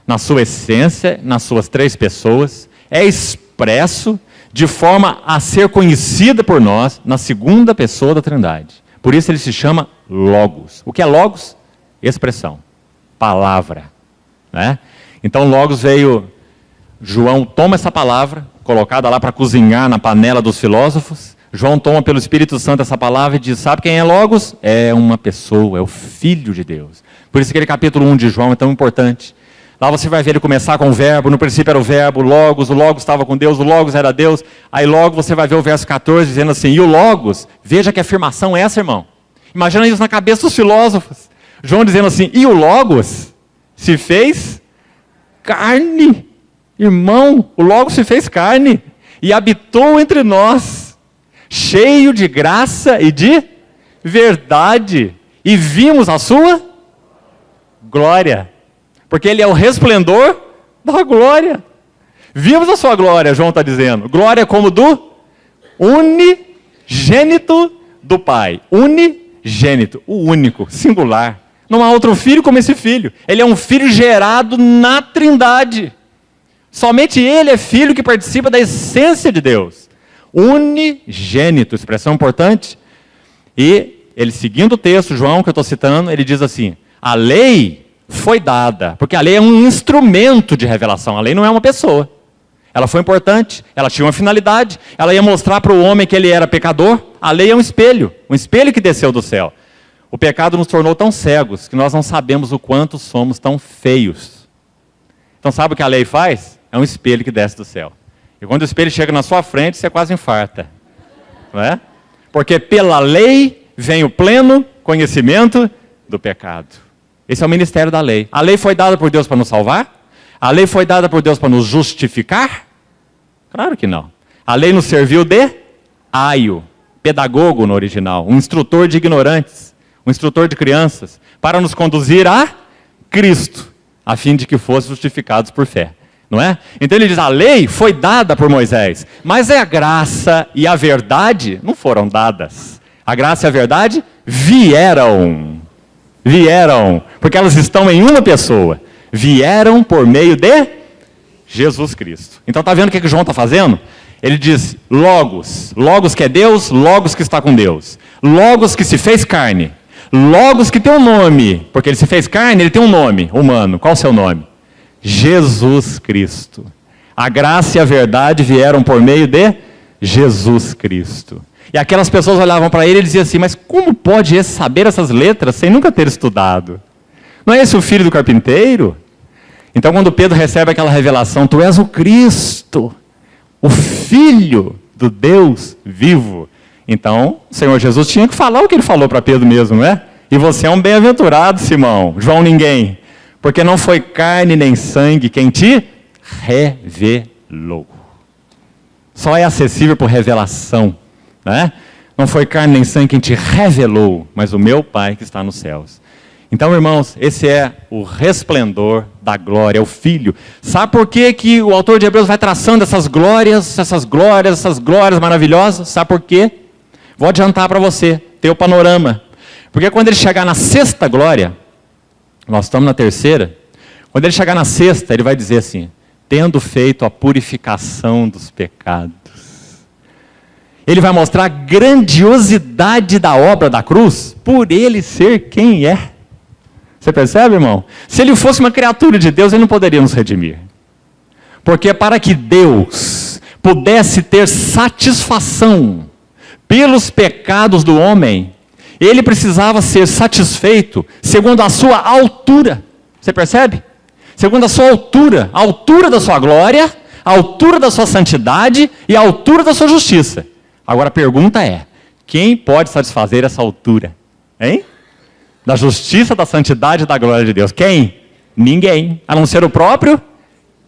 na sua essência, nas suas 3 pessoas, é expresso de forma a ser conhecida por nós na segunda pessoa da Trindade. Por isso ele se chama Logos. O que é Logos? Expressão, palavra. Então Logos veio, João toma essa palavra, colocada lá para cozinhar na panela dos filósofos. João toma pelo Espírito Santo essa palavra e diz, sabe quem é Logos? É uma pessoa, é o Filho de Deus. Por isso aquele capítulo 1 de João é tão importante. Lá você vai ver ele começar com o verbo, no princípio era o verbo, o Logos estava com Deus, o Logos era Deus. Aí logo você vai ver o verso 14 dizendo assim, e o Logos, veja que afirmação é essa, irmão. Imagina isso na cabeça dos filósofos. João dizendo assim, e o Logos se fez carne. Irmão, o Logos se fez carne e habitou entre nós, cheio de graça e de verdade. E vimos a sua glória. Porque ele é o resplendor da glória. Vimos a sua glória, João está dizendo. Glória como do unigênito do Pai. Unigênito, o único, singular. Não há outro filho como esse filho. Ele é um filho gerado na Trindade. Somente ele é filho que participa da essência de Deus. Unigênito, expressão importante. E ele, seguindo o texto, João, que eu estou citando, ele diz assim, a lei foi dada, porque a lei é um instrumento de revelação, a lei não é uma pessoa. Ela foi importante, ela tinha uma finalidade, ela ia mostrar para o homem que ele era pecador. A lei é um espelho que desceu do céu. O pecado nos tornou tão cegos que nós não sabemos o quanto somos tão feios. Então sabe o que a lei faz? É um espelho que desce do céu. E quando o espelho chega na sua frente, você quase infarta. Não é? Porque pela lei vem o pleno conhecimento do pecado. Esse é o ministério da lei. A lei foi dada por Deus para nos salvar? A lei foi dada por Deus para nos justificar? Claro que não. A lei nos serviu de aio, pedagogo no original, um instrutor de ignorantes, um instrutor de crianças, para nos conduzir a Cristo, a fim de que fossem justificados por fé. Não é? Então ele diz, a lei foi dada por Moisés, mas a graça e a verdade não foram dadas. A graça e a verdade vieram, porque elas estão em uma pessoa. Vieram por meio de Jesus Cristo. Então está vendo o que João está fazendo? Ele diz, Logos que é Deus, Logos que está com Deus. Logos que se fez carne. Logos que tem um nome, porque ele se fez carne, ele tem um nome humano. Qual o seu nome? Jesus Cristo. A graça e a verdade vieram por meio de Jesus Cristo. E aquelas pessoas olhavam para ele e diziam assim, mas como pode esse saber essas letras sem nunca ter estudado? Não é esse o filho do carpinteiro? Então quando Pedro recebe aquela revelação, tu és o Cristo, o Filho do Deus vivo. Então o Senhor Jesus tinha que falar o que ele falou para Pedro mesmo, não é? E você é um bem-aventurado, Simão, João ninguém. Porque não foi carne nem sangue quem te revelou. Só é acessível por revelação. Né? Não foi carne nem sangue quem te revelou, mas o meu Pai que está nos céus. Então, irmãos, esse é o resplendor da glória, é o Filho. Sabe por que o autor de Hebreus vai traçando essas glórias maravilhosas? Sabe por quê? Vou adiantar para você, ter o panorama. Porque quando ele chegar na sexta glória, nós estamos na terceira, quando ele chegar na sexta, ele vai dizer assim, tendo feito a purificação dos pecados. Ele vai mostrar a grandiosidade da obra da cruz, por ele ser quem é. Você percebe, irmão? Se ele fosse uma criatura de Deus, ele não poderia nos redimir. Porque para que Deus pudesse ter satisfação pelos pecados do homem, ele precisava ser satisfeito segundo a sua altura. Você percebe? Segundo a sua altura. A altura da sua glória, a altura da sua santidade e a altura da sua justiça. Agora a pergunta é, quem pode satisfazer essa altura? Hein? Da justiça, da santidade e da glória de Deus. Quem? Ninguém. A não ser o próprio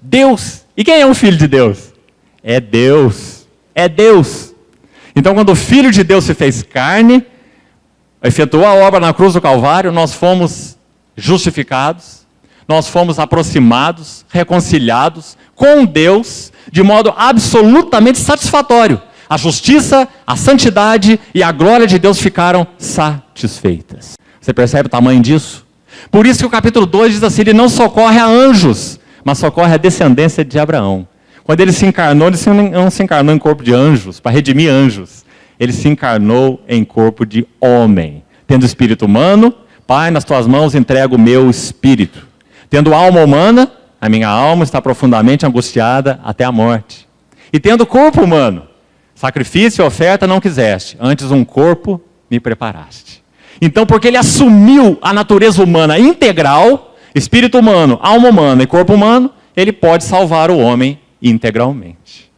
Deus. E quem é o Filho de Deus? É Deus. É Deus. Então quando o Filho de Deus se fez carne, efetuou a obra na cruz do Calvário, nós fomos justificados, nós fomos aproximados, reconciliados com Deus, de modo absolutamente satisfatório. A justiça, a santidade e a glória de Deus ficaram satisfeitas. Você percebe o tamanho disso? Por isso que o capítulo 2 diz assim, ele não socorre a anjos, mas socorre a descendência de Abraão. Quando ele se encarnou, ele não se encarnou em corpo de anjos, para redimir anjos. Ele se encarnou em corpo de homem. Tendo espírito humano, Pai, nas tuas mãos entrego o meu espírito. Tendo alma humana, a minha alma está profundamente angustiada até a morte. E tendo corpo humano, sacrifício e oferta não quiseste, antes um corpo me preparaste. Então, porque ele assumiu a natureza humana integral, espírito humano, alma humana e corpo humano, ele pode salvar o homem integralmente.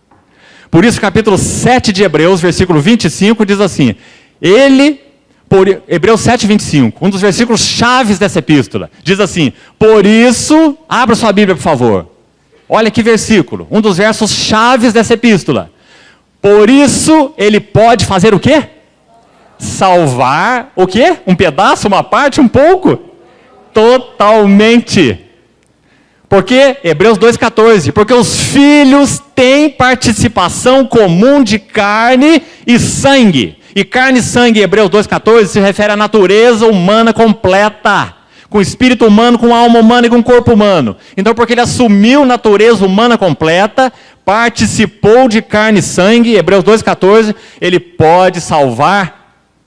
Por isso, capítulo 7 de Hebreus, versículo 25, diz assim, Hebreus 7, 25, um dos versículos chaves dessa epístola, diz assim, por isso, abra sua Bíblia, por favor. Olha que versículo, um dos versos chaves dessa epístola. Por isso, ele pode fazer o quê? Salvar o quê? Um pedaço, uma parte, um pouco? Totalmente. Porque, Hebreus 2,14, porque os filhos têm participação comum de carne e sangue. E carne e sangue, Hebreus 2,14, se refere à natureza humana completa. Com espírito humano, com alma humana e com corpo humano. Então, porque ele assumiu natureza humana completa, participou de carne e sangue, Hebreus 2,14, ele pode salvar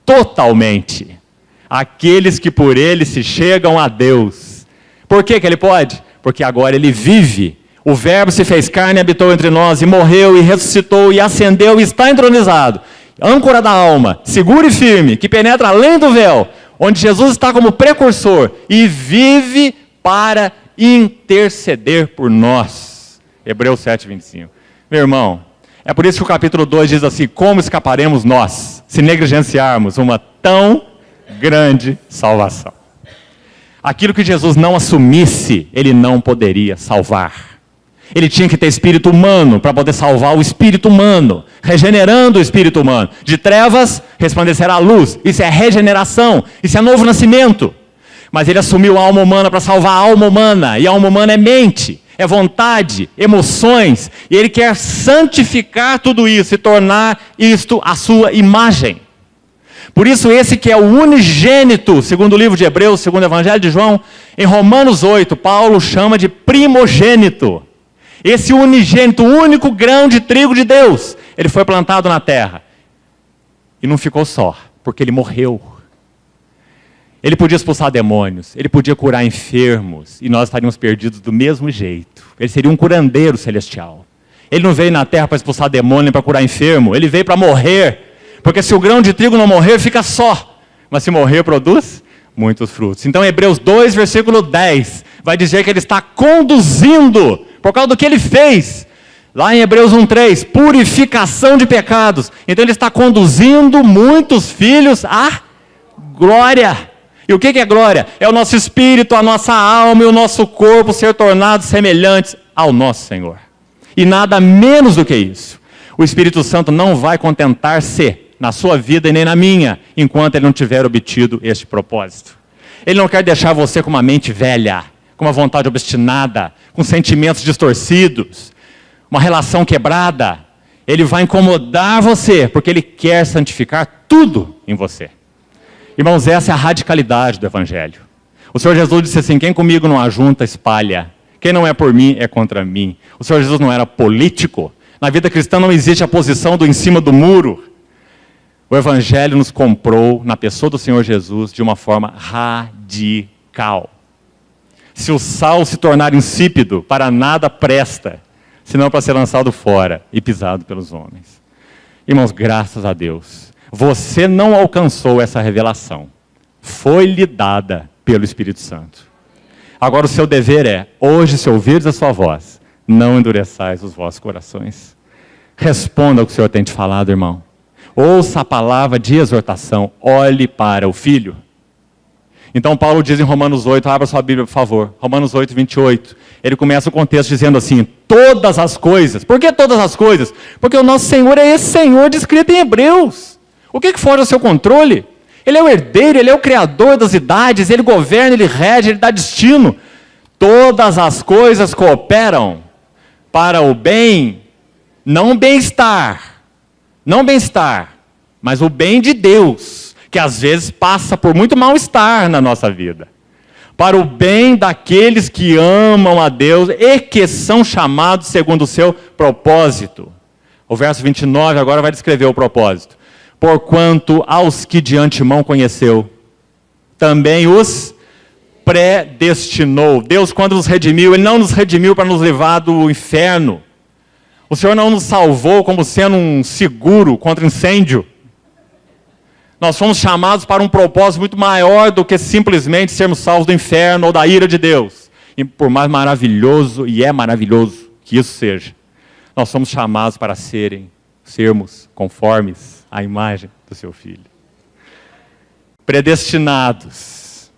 totalmente aqueles que por ele se chegam a Deus. Por que ele pode? Porque agora ele vive O Verbo se fez carne e habitou entre nós, e morreu, e ressuscitou, e ascendeu, e está entronizado. Âncora da alma, seguro e firme, que penetra além do véu, onde Jesus está como precursor, e vive para interceder por nós. Hebreus 7:25. Meu irmão, é por isso que o capítulo 2 diz assim: como escaparemos nós, se negligenciarmos uma tão grande salvação? Aquilo que Jesus não assumisse, ele não poderia salvar. Ele tinha que ter espírito humano para poder salvar o espírito humano, regenerando o espírito humano. De trevas resplandecerá a luz. Isso é regeneração, isso é novo nascimento. Mas ele assumiu a alma humana para salvar a alma humana. E a alma humana é mente, é vontade, emoções. E ele quer santificar tudo isso e tornar isto a sua imagem. Por isso esse que é o unigênito, segundo o livro de Hebreus, segundo o Evangelho de João, em Romanos 8, Paulo chama de primogênito. Esse unigênito, o único grão de trigo de Deus, ele foi plantado na terra. E não ficou só, porque ele morreu. Ele podia expulsar demônios, ele podia curar enfermos, e nós estaríamos perdidos do mesmo jeito. Ele seria um curandeiro celestial. Ele não veio na terra para expulsar demônio nem para curar enfermo, ele veio para morrer. Porque se o grão de trigo não morrer, fica só. Mas se morrer, produz muitos frutos. Então, Hebreus 2, versículo 10, vai dizer que ele está conduzindo, por causa do que ele fez. Lá em Hebreus 1:3, purificação de pecados. Então ele está conduzindo muitos filhos à glória. E o que é glória? É o nosso espírito, a nossa alma e o nosso corpo ser tornados semelhantes ao nosso Senhor. E nada menos do que isso. O Espírito Santo não vai contentar-se na sua vida e nem na minha, enquanto ele não tiver obtido este propósito. Ele não quer deixar você com uma mente velha, com uma vontade obstinada, com sentimentos distorcidos, uma relação quebrada. Ele vai incomodar você, porque ele quer santificar tudo em você. Irmãos, essa é a radicalidade do Evangelho. O Senhor Jesus disse assim: quem comigo não ajunta, espalha. Quem não é por mim, é contra mim. O Senhor Jesus não era político. Na vida cristã não existe a posição do em cima do muro. O Evangelho nos comprou na pessoa do Senhor Jesus de uma forma radical. Se o sal se tornar insípido, para nada presta, senão para ser lançado fora e pisado pelos homens. Irmãos, graças a Deus, você não alcançou essa revelação. Foi-lhe dada pelo Espírito Santo. Agora o seu dever é, hoje, se ouvires a sua voz, não endureçais os vossos corações. Responda ao que o Senhor tem te falado, irmão. Ouça a palavra de exortação, olhe para o Filho. Então Paulo diz em Romanos 8, abra sua Bíblia por favor, Romanos 8, 28, ele começa o contexto dizendo assim, todas as coisas. Por que todas as coisas? Porque o nosso Senhor é esse Senhor descrito em Hebreus. O que foge ao seu controle? Ele é o herdeiro, ele é o criador das idades, ele governa, ele rege, ele dá destino. Todas as coisas cooperam para o bem, não bem-estar, mas o bem de Deus, que às vezes passa por muito mal-estar na nossa vida. Para o bem daqueles que amam a Deus e que são chamados segundo o seu propósito. O verso 29 agora vai descrever o propósito. Porquanto aos que de antemão conheceu, também os predestinou. Deus, quando nos redimiu, Ele não nos redimiu para nos levar do inferno. O Senhor não nos salvou como sendo um seguro contra incêndio. Nós fomos chamados para um propósito muito maior do que simplesmente sermos salvos do inferno ou da ira de Deus. E por mais maravilhoso, e é maravilhoso que isso seja, nós somos chamados para sermos conformes à imagem do seu Filho. Predestinados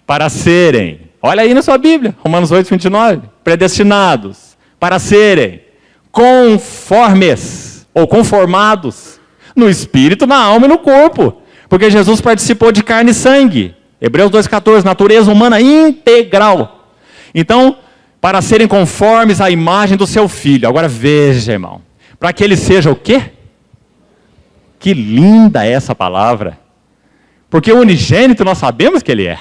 para serem, olha aí na sua Bíblia, Romanos 8, 29, predestinados para serem conformes ou conformados no espírito, na alma e no corpo, porque Jesus participou de carne e sangue. Hebreus 2,14, natureza humana integral. Então, para serem conformes à imagem do seu Filho. Agora veja, irmão, para que ele seja o quê? Que linda é essa palavra. Porque o unigênito nós sabemos que ele é.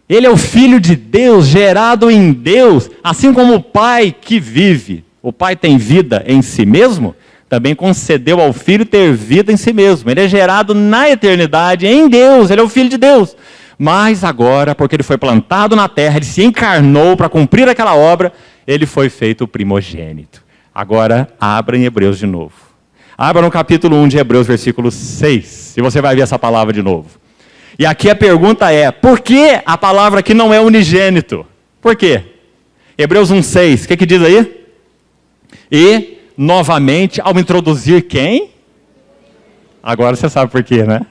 Ele é o Filho de Deus, gerado em Deus, assim como o Pai que vive. O Pai tem vida em si mesmo, também concedeu ao Filho ter vida em si mesmo. Ele é gerado na eternidade em Deus, ele é o Filho de Deus. Mas agora, porque ele foi plantado na terra, ele se encarnou para cumprir aquela obra, ele foi feito o primogênito. Agora, abra em Hebreus de novo. Abra no capítulo 1 de Hebreus, versículo 6, e você vai ver essa palavra de novo. E aqui a pergunta é, por que a palavra aqui não é unigênito? Por quê? Hebreus 1,6, o que diz aí? E, novamente, ao introduzir quem? Agora você sabe por quê, né?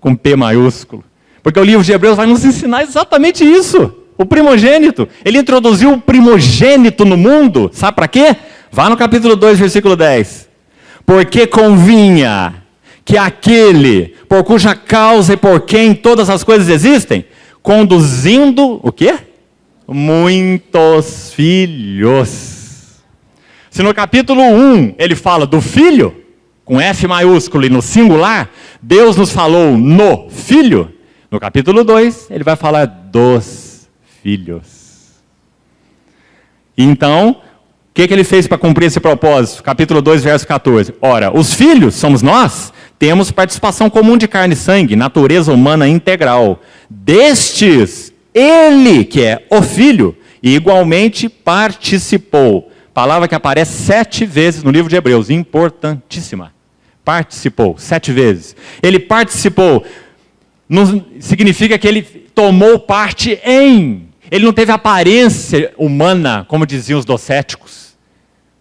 Com P maiúsculo. Porque o livro de Hebreus vai nos ensinar exatamente isso. O primogênito. Ele introduziu o primogênito no mundo. Sabe para quê? Vá no capítulo 2, versículo 10. Porque convinha que aquele por cuja causa e por quem todas as coisas existem, conduzindo, o quê? Muitos filhos. Se no capítulo 1 ele fala do filho, com F maiúsculo e no singular, Deus nos falou no filho. No capítulo 2, ele vai falar dos filhos. Então, o que ele fez para cumprir esse propósito? Capítulo 2, verso 14. Ora, os filhos, somos nós, temos participação comum de carne e sangue, natureza humana integral. Destes, ele, que é o filho, igualmente participou. Palavra que aparece 7 vezes no livro de Hebreus, importantíssima. Participou, 7 vezes. Ele participou, não significa que ele tomou parte em. Ele não teve aparência humana, como diziam os docéticos.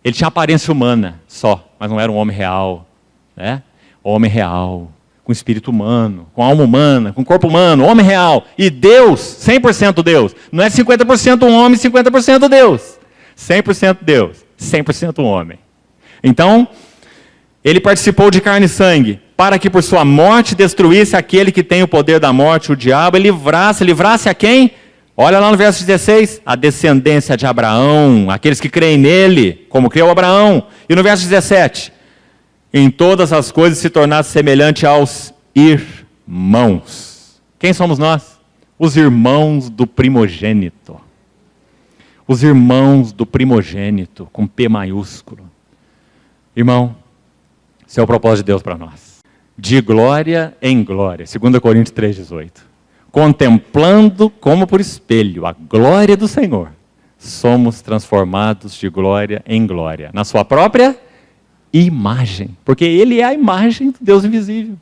Ele tinha aparência humana só, mas não era um homem real. Né? Homem real, com espírito humano, com alma humana, com corpo humano, homem real. E Deus, 100% Deus. Não é 50% um homem, 50% Deus. 100% Deus, 100% homem. Então, ele participou de carne e sangue, para que por sua morte destruísse aquele que tem o poder da morte, o diabo, e livrasse a quem? Olha lá no verso 16, a descendência de Abraão, aqueles que creem nele, como creu Abraão. E no verso 17, em todas as coisas se tornasse semelhante aos irmãos. Quem somos nós? Os irmãos do primogênito. Os irmãos do primogênito, com P maiúsculo. Irmão, esse é o propósito de Deus para nós. De glória em glória. 2 Coríntios 3,18. Contemplando como por espelho a glória do Senhor, somos transformados de glória em glória. Na sua própria imagem. Porque Ele é a imagem do Deus invisível.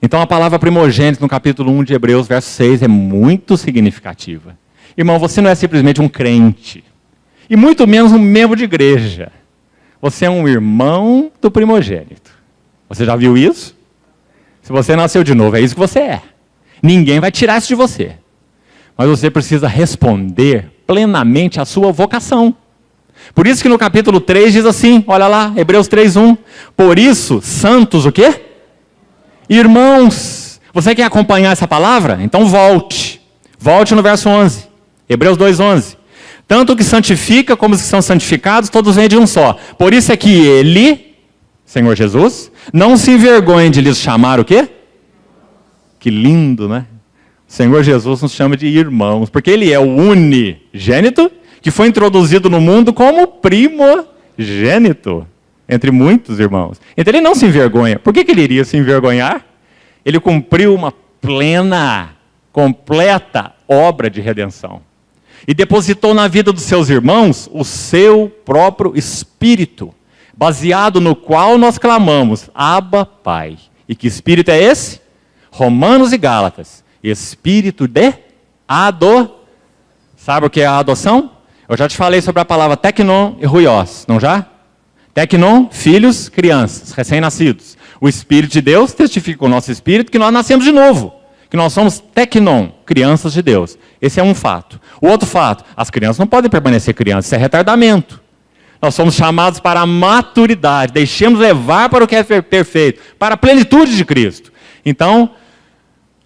Então a palavra primogênito no capítulo 1 de Hebreus, verso 6, é muito significativa. Irmão, você não é simplesmente um crente. E muito menos um membro de igreja. Você é um irmão do primogênito. Você já viu isso? Se você nasceu de novo, é isso que você é. Ninguém vai tirar isso de você. Mas você precisa responder plenamente à sua vocação. Por isso que no capítulo 3 diz assim, olha lá, Hebreus 3:1. Por isso, santos o quê? Irmãos. Você quer acompanhar essa palavra? Então volte. Volte no verso 11. Hebreus 2:11. Tanto o que santifica como os que são santificados, todos vêm de um só. Por isso é que ele, Senhor Jesus, não se envergonhe de lhes chamar o quê? Que lindo, né? O Senhor Jesus nos chama de irmãos, porque Ele é o unigênito que foi introduzido no mundo como primogênito, entre muitos irmãos. Então Ele não se envergonha. Por que Ele iria se envergonhar? Ele cumpriu uma plena, completa obra de redenção. E depositou na vida dos seus irmãos o seu próprio Espírito, baseado no qual nós clamamos, Abba, Pai. E que Espírito é esse? Romanos e Gálatas. Espírito de adoção. Sabe o que é a adoção? Eu já te falei sobre a palavra teknon e ruios, não já? Teknon, filhos, crianças, recém-nascidos. O Espírito de Deus testifica com o nosso Espírito que nós nascemos de novo. Que nós somos teknon, crianças de Deus. Esse é um fato. O outro fato, as crianças não podem permanecer crianças, isso é retardamento. Nós somos chamados para a maturidade, deixemos levar para o que é perfeito, para a plenitude de Cristo. Então,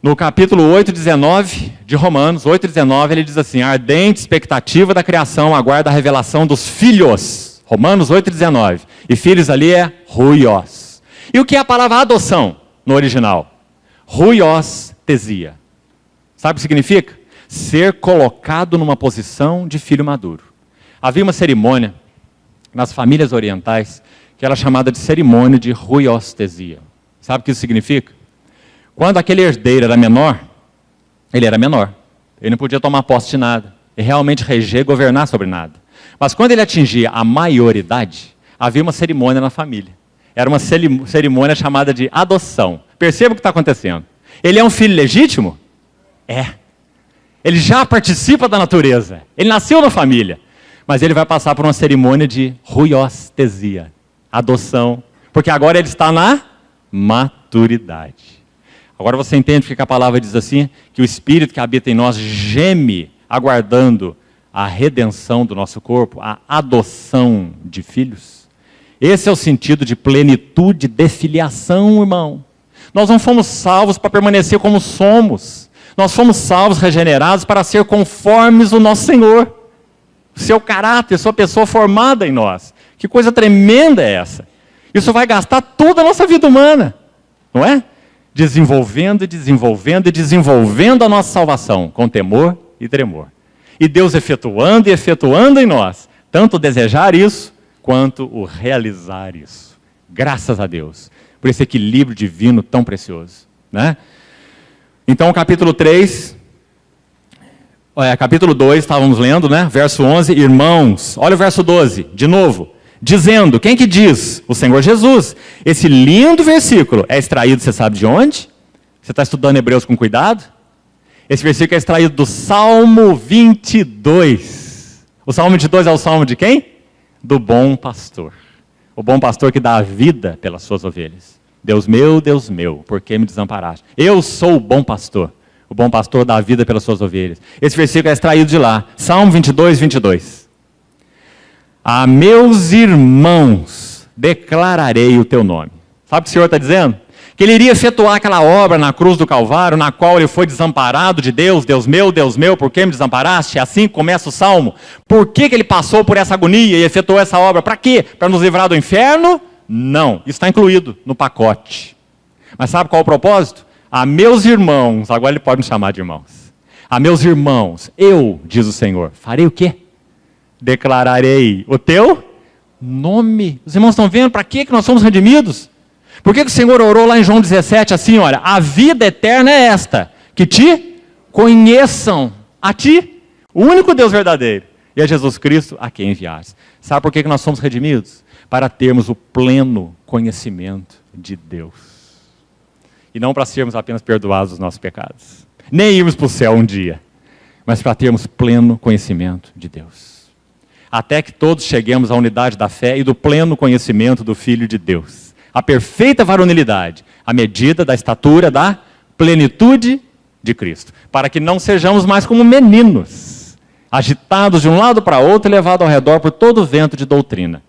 no capítulo 8:19 de Romanos, 8:19, ele diz assim, a ardente expectativa da criação aguarda a revelação dos filhos. Romanos 8:19. E filhos ali é ruios. E o que é a palavra adoção no original? Ruiostesia. Sabe o que significa? Ser colocado numa posição de filho maduro. Havia uma cerimônia nas famílias orientais que era chamada de cerimônia de ruiostesia. Sabe o que isso significa? Quando aquele herdeiro era menor, ele era menor. Ele não podia tomar posse de nada. E realmente reger, governar sobre nada. Mas quando ele atingia a maioridade, havia uma cerimônia na família. Era uma cerimônia chamada de adoção. Perceba o que está acontecendo. Ele é um filho legítimo? É. Ele já participa da natureza. Ele nasceu na família. Mas ele vai passar por uma cerimônia de ruiostesia, adoção. Porque agora ele está na maturidade. Agora você entende porque a palavra diz assim? Que o Espírito que habita em nós geme, aguardando a redenção do nosso corpo, a adoção de filhos. Esse é o sentido de plenitude de filiação, irmão. Nós não fomos salvos para permanecer como somos. Nós fomos salvos, regenerados para ser conformes o nosso Senhor. O seu caráter, sua pessoa formada em nós. Que coisa tremenda é essa? Isso vai gastar toda a nossa vida humana, não é? Desenvolvendo e desenvolvendo e desenvolvendo a nossa salvação, com temor e tremor. E Deus efetuando e efetuando em nós, tanto o desejar isso, quanto o realizar isso. Graças a Deus, por esse equilíbrio divino tão precioso, né? Então, capítulo 3, capítulo 2, estávamos lendo, né? Verso 11, irmãos, olha o verso 12, de novo. Dizendo, quem que diz? O Senhor Jesus. Esse lindo versículo é extraído, você sabe de onde? Você está estudando Hebreus com cuidado? Esse versículo é extraído do Salmo 22. O Salmo 22 é o Salmo de quem? Do bom pastor. O bom pastor que dá a vida pelas suas ovelhas. Deus meu, por que me desamparaste? Eu sou o bom pastor. O bom pastor dá a vida pelas suas ovelhas. Esse versículo é extraído de lá. Salmo 22, 22. A meus irmãos declararei o teu nome. Sabe o que o Senhor está dizendo? Que ele iria efetuar aquela obra na cruz do Calvário, na qual ele foi desamparado de Deus. Deus meu, por que me desamparaste? Assim começa o Salmo. Por que ele passou por essa agonia e efetuou essa obra? Para quê? Para nos livrar do inferno? Não, isso está incluído no pacote. Mas sabe qual é o propósito? A meus irmãos, agora ele pode me chamar de irmãos. A meus irmãos, eu, diz o Senhor, farei o quê? Declararei o teu nome. Os irmãos estão vendo para que nós somos redimidos? Por que o Senhor orou lá em João 17 assim, olha, a vida eterna é esta, que te conheçam, a ti, o único Deus verdadeiro, e a Jesus Cristo a quem enviaste. Sabe por que nós somos redimidos? Para termos o pleno conhecimento de Deus. E não para sermos apenas perdoados dos nossos pecados. Nem irmos para o céu um dia, mas para termos pleno conhecimento de Deus. Até que todos cheguemos à unidade da fé e do pleno conhecimento do Filho de Deus. A perfeita varonilidade, a medida da estatura da plenitude de Cristo. Para que não sejamos mais como meninos, agitados de um lado para outro e levados ao redor por todo o vento de doutrina.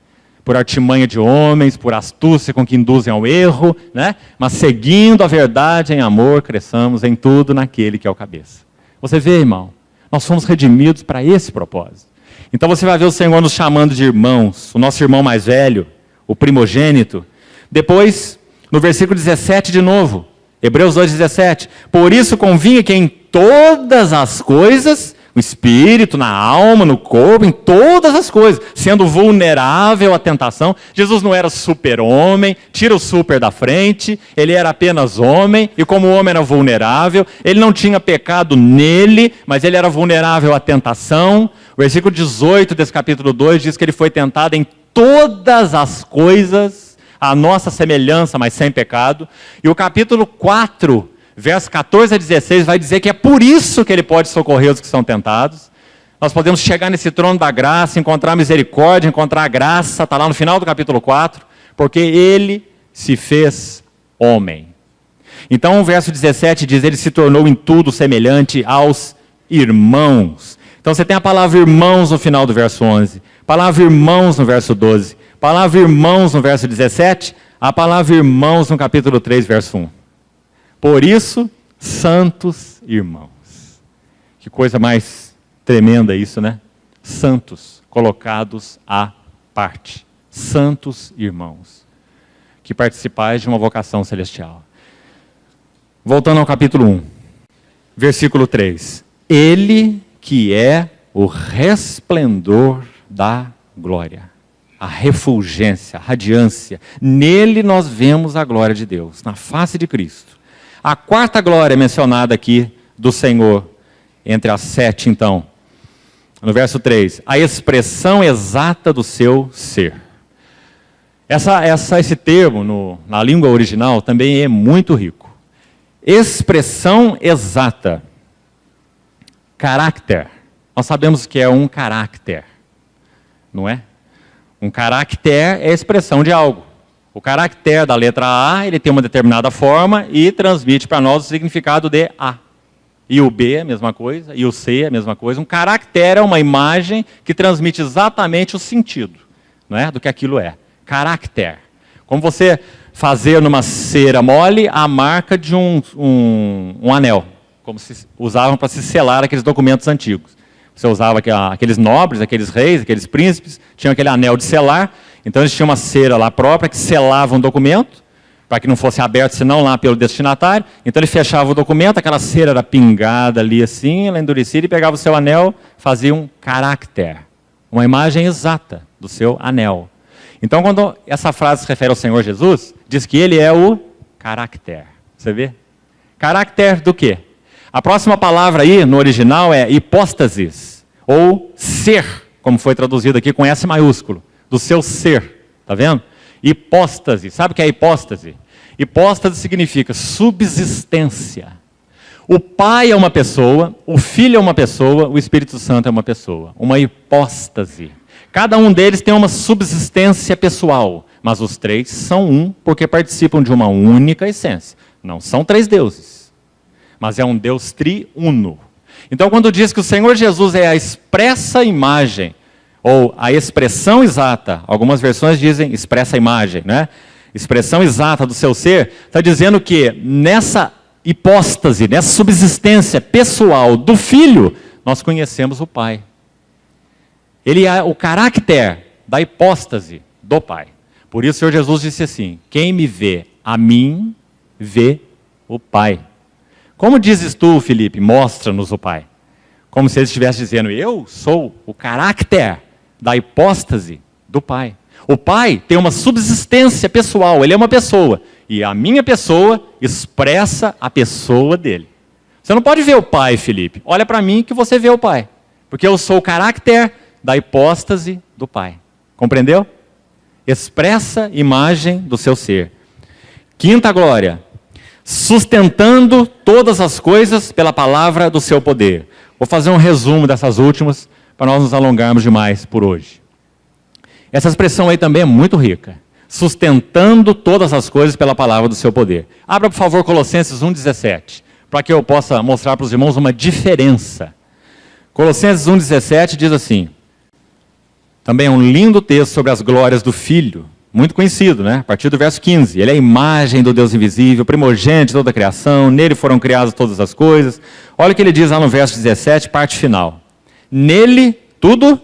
Por artimanha de homens, por astúcia com que induzem ao erro, né? Mas seguindo a verdade em amor, cresçamos em tudo naquele que é o cabeça. Você vê, irmão, nós fomos redimidos para esse propósito. Então você vai ver o Senhor nos chamando de irmãos, o nosso irmão mais velho, o primogênito. Depois, no versículo 17 de novo, Hebreus 2,17. Por isso convinha que em todas as coisas, no espírito, na alma, no corpo, em todas as coisas, sendo vulnerável à tentação. Jesus não era super-homem, tira o super da frente, ele era apenas homem, e como o homem era vulnerável, ele não tinha pecado nele, mas ele era vulnerável à tentação. O versículo 18 desse capítulo 2 diz que ele foi tentado em todas as coisas, a nossa semelhança, mas sem pecado. E o capítulo 4, verso 14 a 16, vai dizer que é por isso que ele pode socorrer os que são tentados. Nós podemos chegar nesse trono da graça, encontrar misericórdia, encontrar graça, está lá no final do capítulo 4, porque ele se fez homem. Então o verso 17 diz, ele se tornou em tudo semelhante aos irmãos. Então você tem a palavra irmãos no final do verso 11, palavra irmãos no verso 12, palavra irmãos no verso 17, a palavra irmãos no capítulo 3, verso 1. Por isso, santos irmãos. Que coisa mais tremenda isso, né? Santos, colocados à parte. Santos irmãos, que participais de uma vocação celestial. Voltando ao capítulo 1, versículo 3. Ele que é o resplendor da glória, a refulgência, a radiância. Nele nós vemos a glória de Deus, na face de Cristo. A quarta glória mencionada aqui do Senhor, entre as 7 então, no verso 3, a expressão exata do seu ser. Esse termo, na língua original, também é muito rico. Expressão exata. Caráter. Nós sabemos que é um caráter, não é? Um caráter é a expressão de algo. O caráter da letra A, ele tem uma determinada forma e transmite para nós o significado de A. E o B é a mesma coisa, e o C é a mesma coisa. Um caráter é uma imagem que transmite exatamente o sentido, não é? Do que aquilo é. Caráter. Como você fazer numa cera mole a marca de um anel, como se usavam para se selar aqueles documentos antigos. Você usava aqueles nobres, aqueles reis, aqueles príncipes, tinham aquele anel de selar, então eles tinham uma cera lá própria que selava um documento, para que não fosse aberto senão lá pelo destinatário. Então ele fechava o documento, aquela cera era pingada ali assim, ela endurecia, e pegava o seu anel, fazia um caráter, uma imagem exata do seu anel. Então quando essa frase se refere ao Senhor Jesus, diz que ele é o caráter. Você vê? Caráter do quê? A próxima palavra aí, no original, é hipóstasis, ou ser, como foi traduzido aqui com S maiúsculo, do seu ser, tá vendo? Hipóstase, sabe o que é hipóstase? Hipóstase significa subsistência. O Pai é uma pessoa, o Filho é uma pessoa, o Espírito Santo é uma pessoa, uma hipóstase. Cada um deles tem uma subsistência pessoal, mas os três são um, porque participam de uma única essência. Não são três deuses, mas é um Deus triuno. Então, quando diz que o Senhor Jesus é a expressa imagem, ou a expressão exata, algumas versões dizem expressa imagem, né? Expressão exata do seu ser, está dizendo que nessa hipóstase, nessa subsistência pessoal do Filho, nós conhecemos o Pai. Ele é o caráter da hipóstase do Pai. Por isso o Senhor Jesus disse assim, quem me vê a mim, vê o Pai. Como dizes tu, Felipe, mostra-nos o Pai. Como se ele estivesse dizendo, eu sou o caráter da hipóstase do Pai. O Pai tem uma subsistência pessoal, ele é uma pessoa. E a minha pessoa expressa a pessoa dele. Você não pode ver o Pai, Felipe. Olha para mim que você vê o Pai. Porque eu sou o caráter da hipóstase do Pai. Compreendeu? Expressa imagem do seu ser. Quinta glória. Sustentando todas as coisas pela palavra do seu poder. Vou fazer um resumo dessas últimas, para nós nos alongarmos demais por hoje. Essa expressão aí também é muito rica. Sustentando todas as coisas pela palavra do seu poder. Abra, por favor, Colossenses 1,17, para que eu possa mostrar para os irmãos uma diferença. Colossenses 1,17 diz assim, também é um lindo texto sobre as glórias do Filho, muito conhecido, né? A partir do verso 15. Ele é a imagem do Deus invisível, primogênito de toda a criação, nele foram criadas todas as coisas. Olha o que ele diz lá no verso 17, parte final. Nele tudo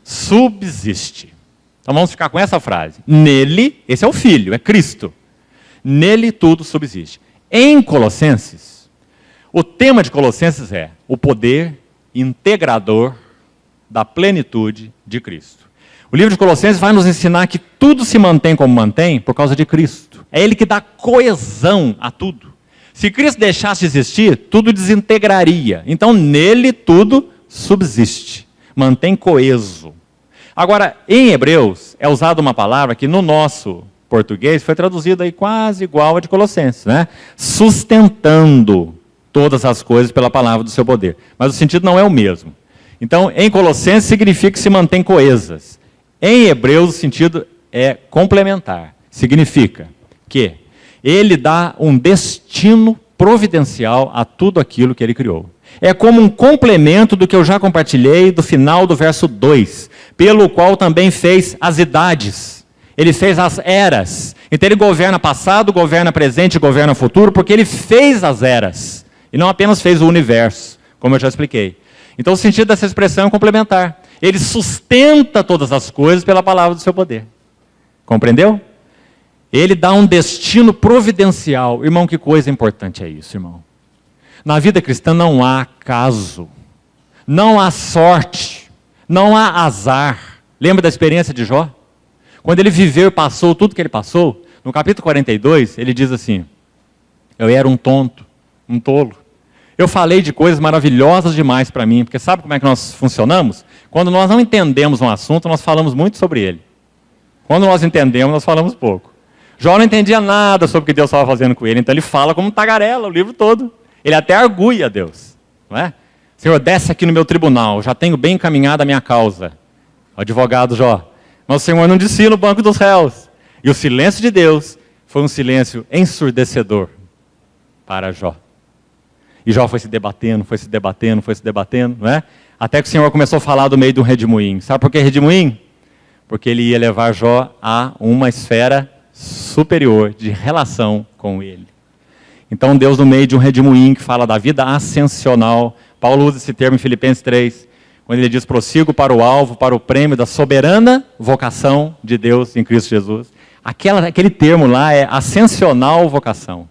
subsiste. Então vamos ficar com essa frase. Nele, esse é o Filho, é Cristo. Nele tudo subsiste. Em Colossenses, o tema de Colossenses é o poder integrador da plenitude de Cristo. O livro de Colossenses vai nos ensinar que tudo se mantém como mantém por causa de Cristo. É Ele que dá coesão a tudo. Se Cristo deixasse de existir, tudo desintegraria. Então nele tudo subsiste, mantém coeso. Agora, em Hebreus, é usada uma palavra que no nosso português foi traduzida aí quase igual a de Colossenses, né? Sustentando todas as coisas pela palavra do seu poder. Mas o sentido não é o mesmo. Então, em Colossenses significa que se mantém coesas. Em Hebreus, o sentido é complementar. Significa que ele dá um destino providencial a tudo aquilo que ele criou. É como um complemento do que eu já compartilhei do final do verso 2, pelo qual também fez as idades. Ele fez as eras. Então ele governa passado, governa presente, governa futuro, porque ele fez as eras. E não apenas fez o universo, como eu já expliquei. Então o sentido dessa expressão é complementar. Ele sustenta todas as coisas pela palavra do seu poder. Compreendeu? Ele dá um destino providencial. Irmão, que coisa importante é isso, irmão. Na vida cristã não há acaso, não há sorte, não há azar. Lembra da experiência de Jó? Quando ele viveu e passou tudo que ele passou, no capítulo 42, ele diz assim, eu era um tonto, um tolo. Eu falei de coisas maravilhosas demais para mim, porque sabe como é que nós funcionamos? Quando nós não entendemos um assunto, nós falamos muito sobre ele. Quando nós entendemos, nós falamos pouco. Jó não entendia nada sobre o que Deus estava fazendo com ele, então ele fala como um tagarela o livro todo. Ele até arguia a Deus, não é? Senhor, desce aqui no meu tribunal, já tenho bem encaminhada a minha causa. O advogado Jó. Mas o Senhor não descia no banco dos réus. E o silêncio de Deus foi um silêncio ensurdecedor para Jó. E Jó foi se debatendo, foi se debatendo, foi se debatendo, não é? Até que o Senhor começou a falar do meio de um redemoinho. Sabe por que redemoinho? Porque ele ia levar Jó a uma esfera superior de relação com ele. Então Deus, no meio de um redemoinho que fala da vida ascensional, Paulo usa esse termo em Filipenses 3, quando ele diz: prossigo para o alvo, para o prêmio da soberana vocação de Deus em Cristo Jesus. Aquele termo lá é ascensional vocação.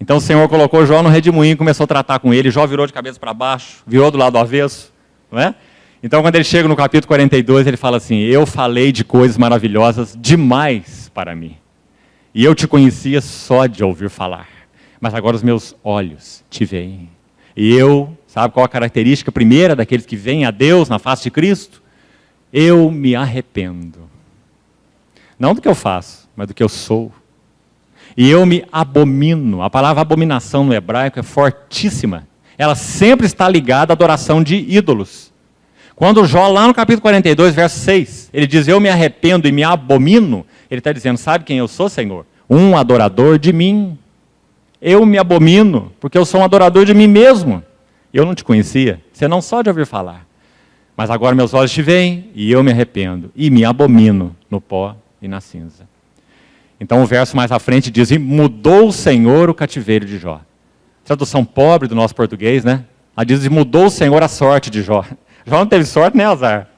Então o Senhor colocou Jó no redemoinho e começou a tratar com ele. Jó virou de cabeça para baixo, virou do lado avesso, não é? Então quando ele chega no capítulo 42, ele fala assim: eu falei de coisas maravilhosas demais para mim. E eu te conhecia só de ouvir falar. Mas agora os meus olhos te veem. E eu, sabe qual a característica primeira daqueles que veem a Deus na face de Cristo? Eu me arrependo. Não do que eu faço, mas do que eu sou. E eu me abomino. A palavra abominação no hebraico é fortíssima. Ela sempre está ligada à adoração de ídolos. Quando Jó, lá no capítulo 42, verso 6, ele diz: eu me arrependo e me abomino, ele está dizendo: sabe quem eu sou, Senhor? Um adorador de mim. Eu me abomino, porque eu sou um adorador de mim mesmo. Eu não te conhecia, você não só de ouvir falar. Mas agora meus olhos te veem e eu me arrependo e me abomino no pó e na cinza. Então o verso mais à frente diz: e mudou o Senhor o cativeiro de Jó. Tradução pobre do nosso português, né? Ela diz: e mudou o Senhor a sorte de Jó. Jó não teve sorte nem azar.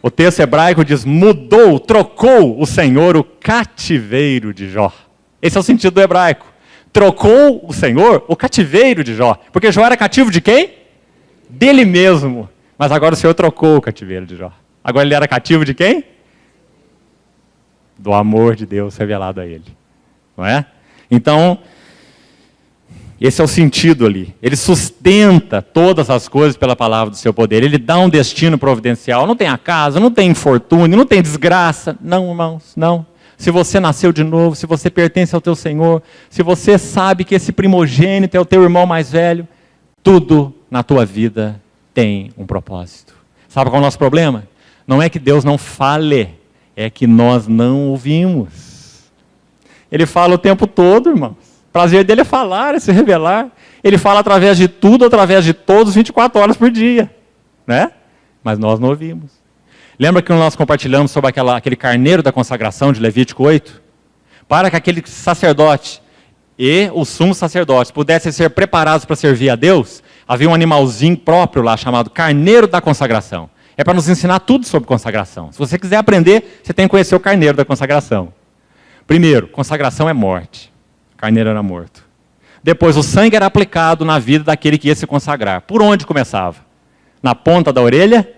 O texto hebraico diz: mudou, trocou o Senhor o cativeiro de Jó. Esse é o sentido do hebraico. Trocou o Senhor o cativeiro de Jó. Porque Jó era cativo de quem? Dele mesmo. Mas agora o Senhor trocou o cativeiro de Jó. Agora ele era cativo de quem? Do amor de Deus revelado a ele. Não é? Então, esse é o sentido ali. Ele sustenta todas as coisas pela palavra do seu poder. Ele dá um destino providencial. Não tem acaso, não tem infortúnio, não tem desgraça. Não, irmãos, não. Se você nasceu de novo, se você pertence ao teu Senhor, se você sabe que esse primogênito é o teu irmão mais velho, tudo na tua vida tem um propósito. Sabe qual é o nosso problema? Não é que Deus não fale, é que nós não ouvimos. Ele fala o tempo todo, irmãos. O prazer dele é falar, é se revelar. Ele fala através de tudo, através de todos, 24 horas por dia. Né? Mas nós não ouvimos. Lembra que nós compartilhamos sobre aquele carneiro da consagração de Levítico 8? Para que aquele sacerdote e os sumos sacerdotes pudessem ser preparados para servir a Deus, havia um animalzinho próprio lá chamado carneiro da consagração. É para nos ensinar tudo sobre consagração. Se você quiser aprender, você tem que conhecer o carneiro da consagração. Primeiro, consagração é morte. O carneiro era morto. Depois, o sangue era aplicado na vida daquele que ia se consagrar. Por onde começava? Na ponta da orelha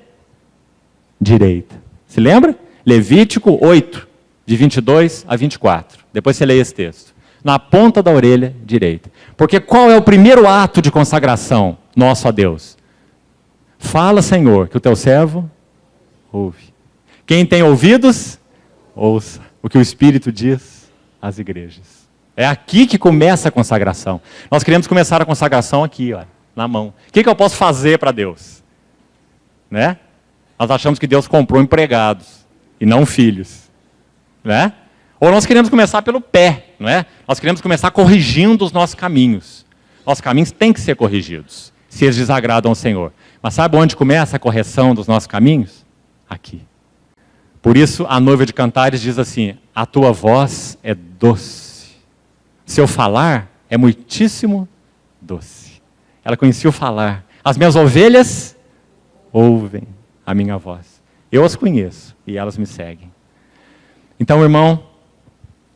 direita. Se lembra? Levítico 8, de 22 a 24. Depois você lê esse texto. Na ponta da orelha direita. Porque qual é o primeiro ato de consagração nosso a Deus? Fala, Senhor, que o teu servo ouve. Quem tem ouvidos, ouça o que o Espírito diz às igrejas. É aqui que começa a consagração. Nós queremos começar a consagração aqui, ó, na mão. O que eu posso fazer para Deus? Né? Nós achamos que Deus comprou empregados e não filhos. Né? Ou nós queremos começar pelo pé. Não é? Nós queremos começar corrigindo os nossos caminhos. Nossos caminhos têm que ser corrigidos, se eles desagradam ao Senhor. Mas sabe onde começa a correção dos nossos caminhos? Aqui. Por isso, a noiva de Cantares diz assim: a tua voz é doce. Seu falar é muitíssimo doce. Ela conhecia o falar. As minhas ovelhas ouvem a minha voz. Eu as conheço e elas me seguem. Então, irmão,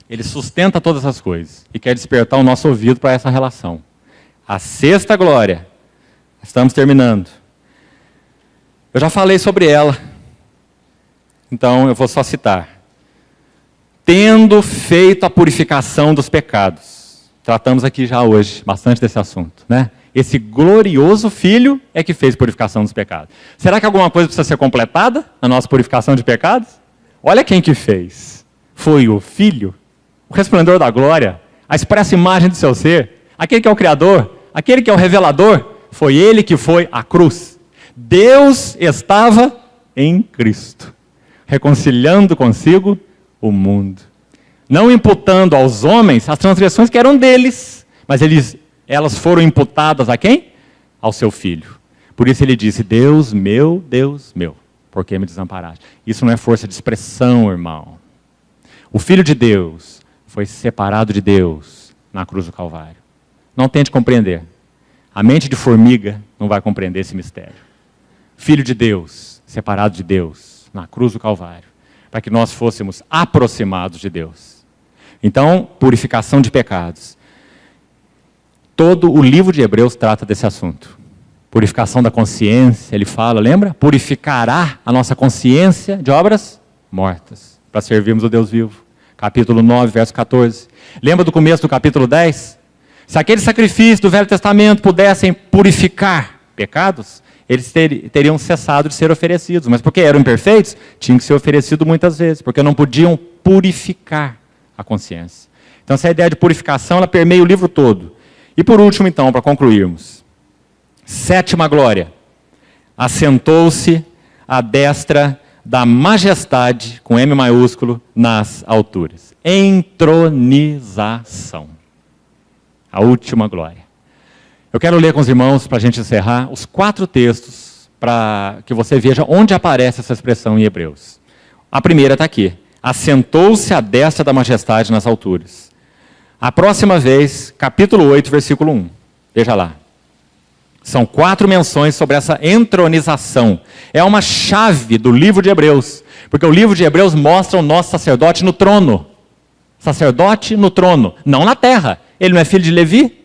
ele sustenta todas as coisas e quer despertar o nosso ouvido para essa relação. A sexta glória, estamos terminando. Eu já falei sobre ela, então eu vou só citar. Tendo feito a purificação dos pecados. Tratamos aqui já hoje bastante desse assunto, né? Esse glorioso Filho é que fez purificação dos pecados. Será que alguma coisa precisa ser completada na nossa purificação de pecados? Olha quem que fez. Foi o Filho, o resplendor da glória, a expressa imagem do seu ser, aquele que é o Criador, aquele que é o revelador. Foi ele que foi à cruz. Deus estava em Cristo, reconciliando consigo o mundo. Não imputando aos homens as transgressões que eram deles, mas elas foram imputadas a quem? Ao seu Filho. Por isso ele disse, Deus meu, por que me desamparaste? Isso não é força de expressão, irmão. O Filho de Deus foi separado de Deus na cruz do Calvário. Não tente compreender. A mente de formiga não vai compreender esse mistério. Filho de Deus, separado de Deus na cruz do Calvário, para que nós fôssemos aproximados de Deus. Então, purificação de pecados. Todo o livro de Hebreus trata desse assunto. Purificação da consciência, ele fala, lembra? Purificará a nossa consciência de obras mortas, para servirmos o Deus vivo. Capítulo 9, verso 14. Lembra do começo do capítulo 10? Se aqueles sacrifícios do Velho Testamento pudessem purificar pecados, eles teriam cessado de ser oferecidos. Mas porque eram imperfeitos, tinham que ser oferecidos muitas vezes, porque não podiam purificar a consciência. Então essa ideia de purificação, ela permeia o livro todo. E por último, então, para concluirmos, sétima glória, assentou-se à destra da majestade, com M maiúsculo, nas alturas. Entronização. A última glória. Eu quero ler com os irmãos, para a gente encerrar, os 4 textos, para que você veja onde aparece essa expressão em Hebreus. A primeira está aqui. Assentou-se à destra da majestade nas alturas. A próxima vez, capítulo 8, versículo 1. Veja lá. São 4 menções sobre essa entronização. É uma chave do livro de Hebreus. Porque o livro de Hebreus mostra o nosso sacerdote no trono. Sacerdote no trono. Não na terra. Ele não é filho de Levi?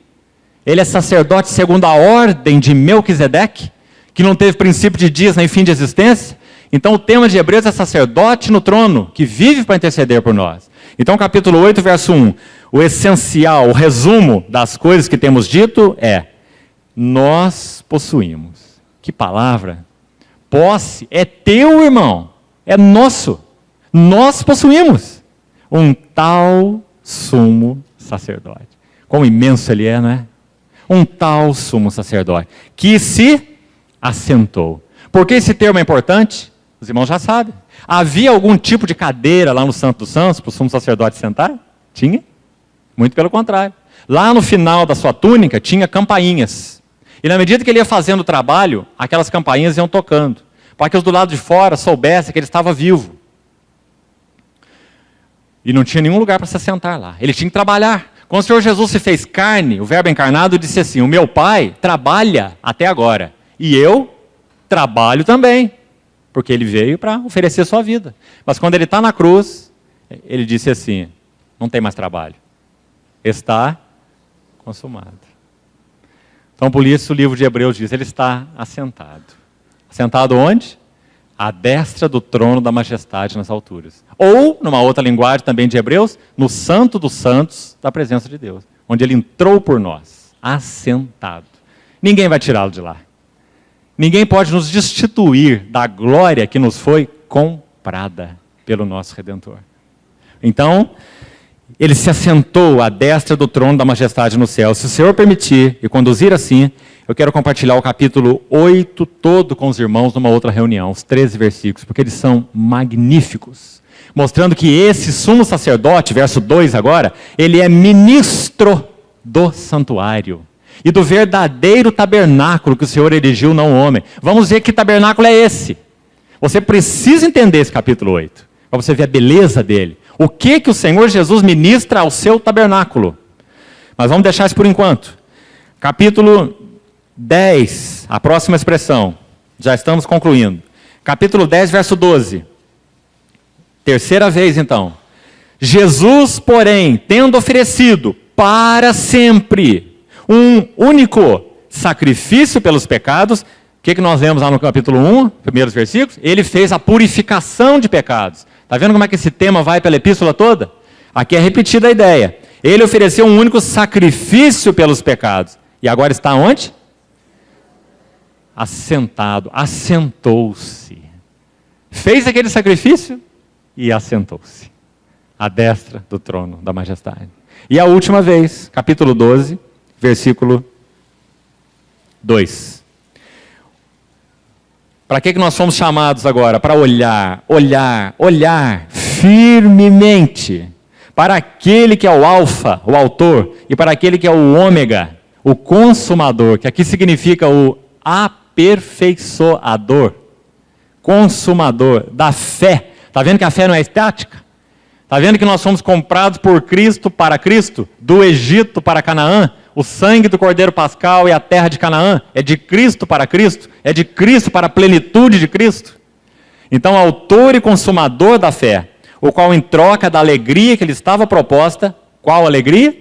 Ele é sacerdote segundo a ordem de Melquisedeque, que não teve princípio de dias nem fim de existência. Então o tema de Hebreus é sacerdote no trono, que vive para interceder por nós. Então capítulo 8, verso 1. O essencial, o resumo das coisas que temos dito é: nós possuímos. Que palavra! Posse é teu, irmão. É nosso. Nós possuímos um tal sumo sacerdote. Quão imenso ele é, não é? Um tal sumo sacerdote, que se assentou. Por que esse termo é importante? Os irmãos já sabem. Havia algum tipo de cadeira lá no Santo dos Santos para o sumo sacerdote sentar? Tinha. Muito pelo contrário. Lá no final da sua túnica tinha campainhas. E na medida que ele ia fazendo o trabalho, aquelas campainhas iam tocando, para que os do lado de fora soubessem que ele estava vivo. E não tinha nenhum lugar para se sentar lá. Ele tinha que trabalhar. Quando o Senhor Jesus se fez carne, o verbo encarnado disse assim: o meu Pai trabalha até agora, e eu trabalho também, porque ele veio para oferecer sua vida. Mas quando ele está na cruz, ele disse assim: não tem mais trabalho, está consumado. Então por isso o livro de Hebreus diz, ele está assentado. Assentado onde? À destra do trono da majestade nas alturas. Ou, numa outra linguagem também de Hebreus, no santo dos santos da presença de Deus, onde ele entrou por nós, assentado. Ninguém vai tirá-lo de lá. Ninguém pode nos destituir da glória que nos foi comprada pelo nosso Redentor. Então, ele se assentou à destra do trono da majestade no céu. Se o Senhor permitir e conduzir assim, eu quero compartilhar o capítulo 8 todo com os irmãos numa outra reunião, os 13 versículos, porque eles são magníficos. Mostrando que esse sumo sacerdote, verso 2 agora, ele é ministro do santuário e do verdadeiro tabernáculo que o Senhor erigiu, não o homem. Vamos ver que tabernáculo é esse. Você precisa entender esse capítulo 8, para você ver a beleza dele. O que o Senhor Jesus ministra ao seu tabernáculo. Mas vamos deixar isso por enquanto. Capítulo 10, a próxima expressão. Já estamos concluindo. Capítulo 10, verso 12. Terceira vez, então. Jesus, porém, tendo oferecido para sempre um único sacrifício pelos pecados, o que nós vemos lá no capítulo 1, primeiros versículos? Ele fez a purificação de pecados. Está vendo como é que esse tema vai pela epístola toda? Aqui é repetida a ideia. Ele ofereceu um único sacrifício pelos pecados. E agora está onde? assentado, assentou-se. Fez aquele sacrifício e assentou-se à destra do trono da majestade. E a última vez, capítulo 12, versículo 2. Para que nós fomos chamados agora? Para olhar firmemente para aquele que é o alfa, o autor, e para aquele que é o ômega, o consumador, que aqui significa o aperfeiçoador, consumador da fé. Está vendo que a fé não é estática? Está vendo que nós fomos comprados por Cristo para Cristo, do Egito para Canaã? O sangue do Cordeiro Pascal e a terra de Canaã é de Cristo para Cristo, é de Cristo para a plenitude de Cristo. Então, autor e consumador da fé, o qual em troca da alegria que lhe estava proposta, qual alegria?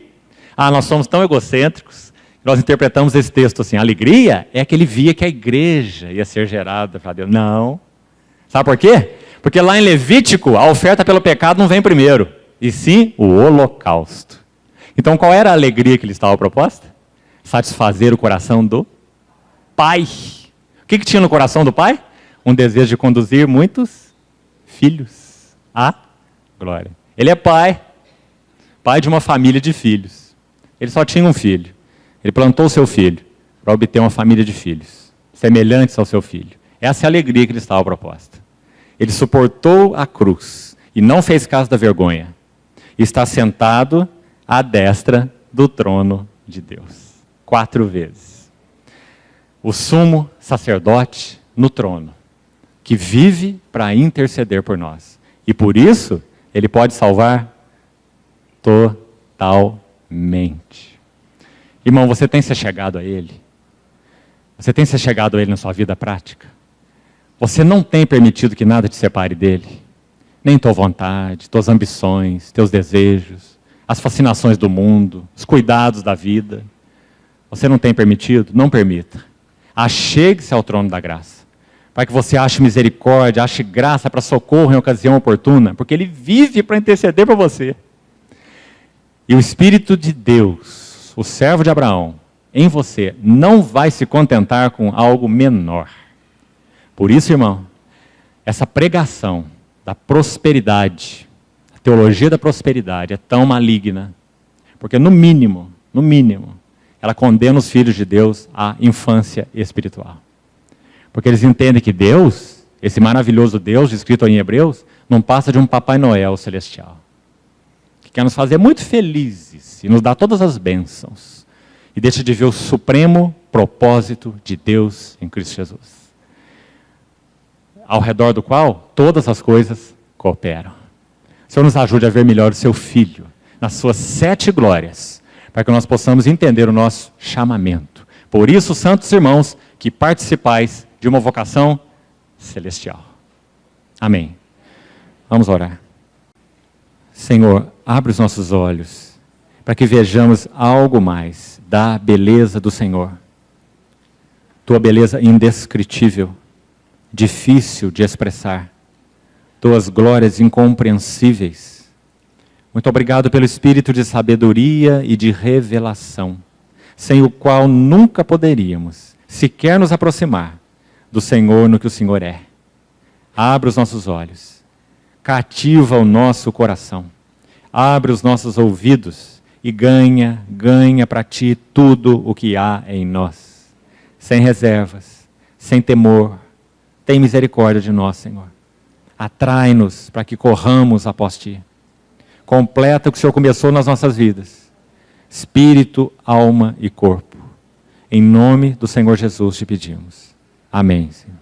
Nós somos tão egocêntricos, nós interpretamos esse texto assim, a alegria é que ele via que a igreja ia ser gerada para Deus. Não. Sabe por quê? Porque lá em Levítico, a oferta pelo pecado não vem primeiro, e sim o holocausto. Então, qual era a alegria que lhe estava proposta? Satisfazer o coração do Pai. O que tinha no coração do Pai? Um desejo de conduzir muitos filhos à glória. Ele é pai de uma família de filhos. Ele só tinha um filho. Ele plantou o seu filho para obter uma família de filhos, semelhantes ao seu filho. Essa é a alegria que lhe estava proposta. Ele suportou a cruz e não fez caso da vergonha. Está sentado à destra do trono de Deus. 4 vezes. O sumo sacerdote no trono, que vive para interceder por nós. E por isso, ele pode salvar totalmente. Irmão, você tem se chegado a ele? Você tem se chegado a ele na sua vida prática? Você não tem permitido que nada te separe dele? Nem tua vontade, tuas ambições, teus desejos, as fascinações do mundo, os cuidados da vida. Você não tem permitido? Não permita. Achegue-se ao trono da graça, para que você ache misericórdia, ache graça para socorro em ocasião oportuna, porque ele vive para interceder por você. E o Espírito de Deus, o servo de Abraão, em você, não vai se contentar com algo menor. Por isso, irmão, essa pregação da prosperidade, a teologia da prosperidade é tão maligna, porque no mínimo, ela condena os filhos de Deus à infância espiritual. Porque eles entendem que Deus, esse maravilhoso Deus descrito em Hebreus, não passa de um Papai Noel celestial, que quer nos fazer muito felizes e nos dá todas as bênçãos, e deixa de ver o supremo propósito de Deus em Cristo Jesus, ao redor do qual todas as coisas cooperam. O Senhor nos ajude a ver melhor o seu Filho, nas suas 7 glórias, para que nós possamos entender o nosso chamamento. Por isso, santos irmãos, que participais de uma vocação celestial. Amém. Vamos orar. Senhor, abre os nossos olhos, para que vejamos algo mais da beleza do Senhor. Tua beleza indescritível, difícil de expressar, tuas glórias incompreensíveis. Muito obrigado pelo espírito de sabedoria e de revelação, sem o qual nunca poderíamos sequer nos aproximar do Senhor no que o Senhor é. Abre os nossos olhos, cativa o nosso coração, abre os nossos ouvidos e ganha para ti tudo o que há em nós, sem reservas, sem temor. Tem misericórdia de nós, Senhor. Atrai-nos para que corramos após ti. Completa o que o Senhor começou nas nossas vidas. Espírito, alma e corpo. Em nome do Senhor Jesus te pedimos. Amém, Senhor.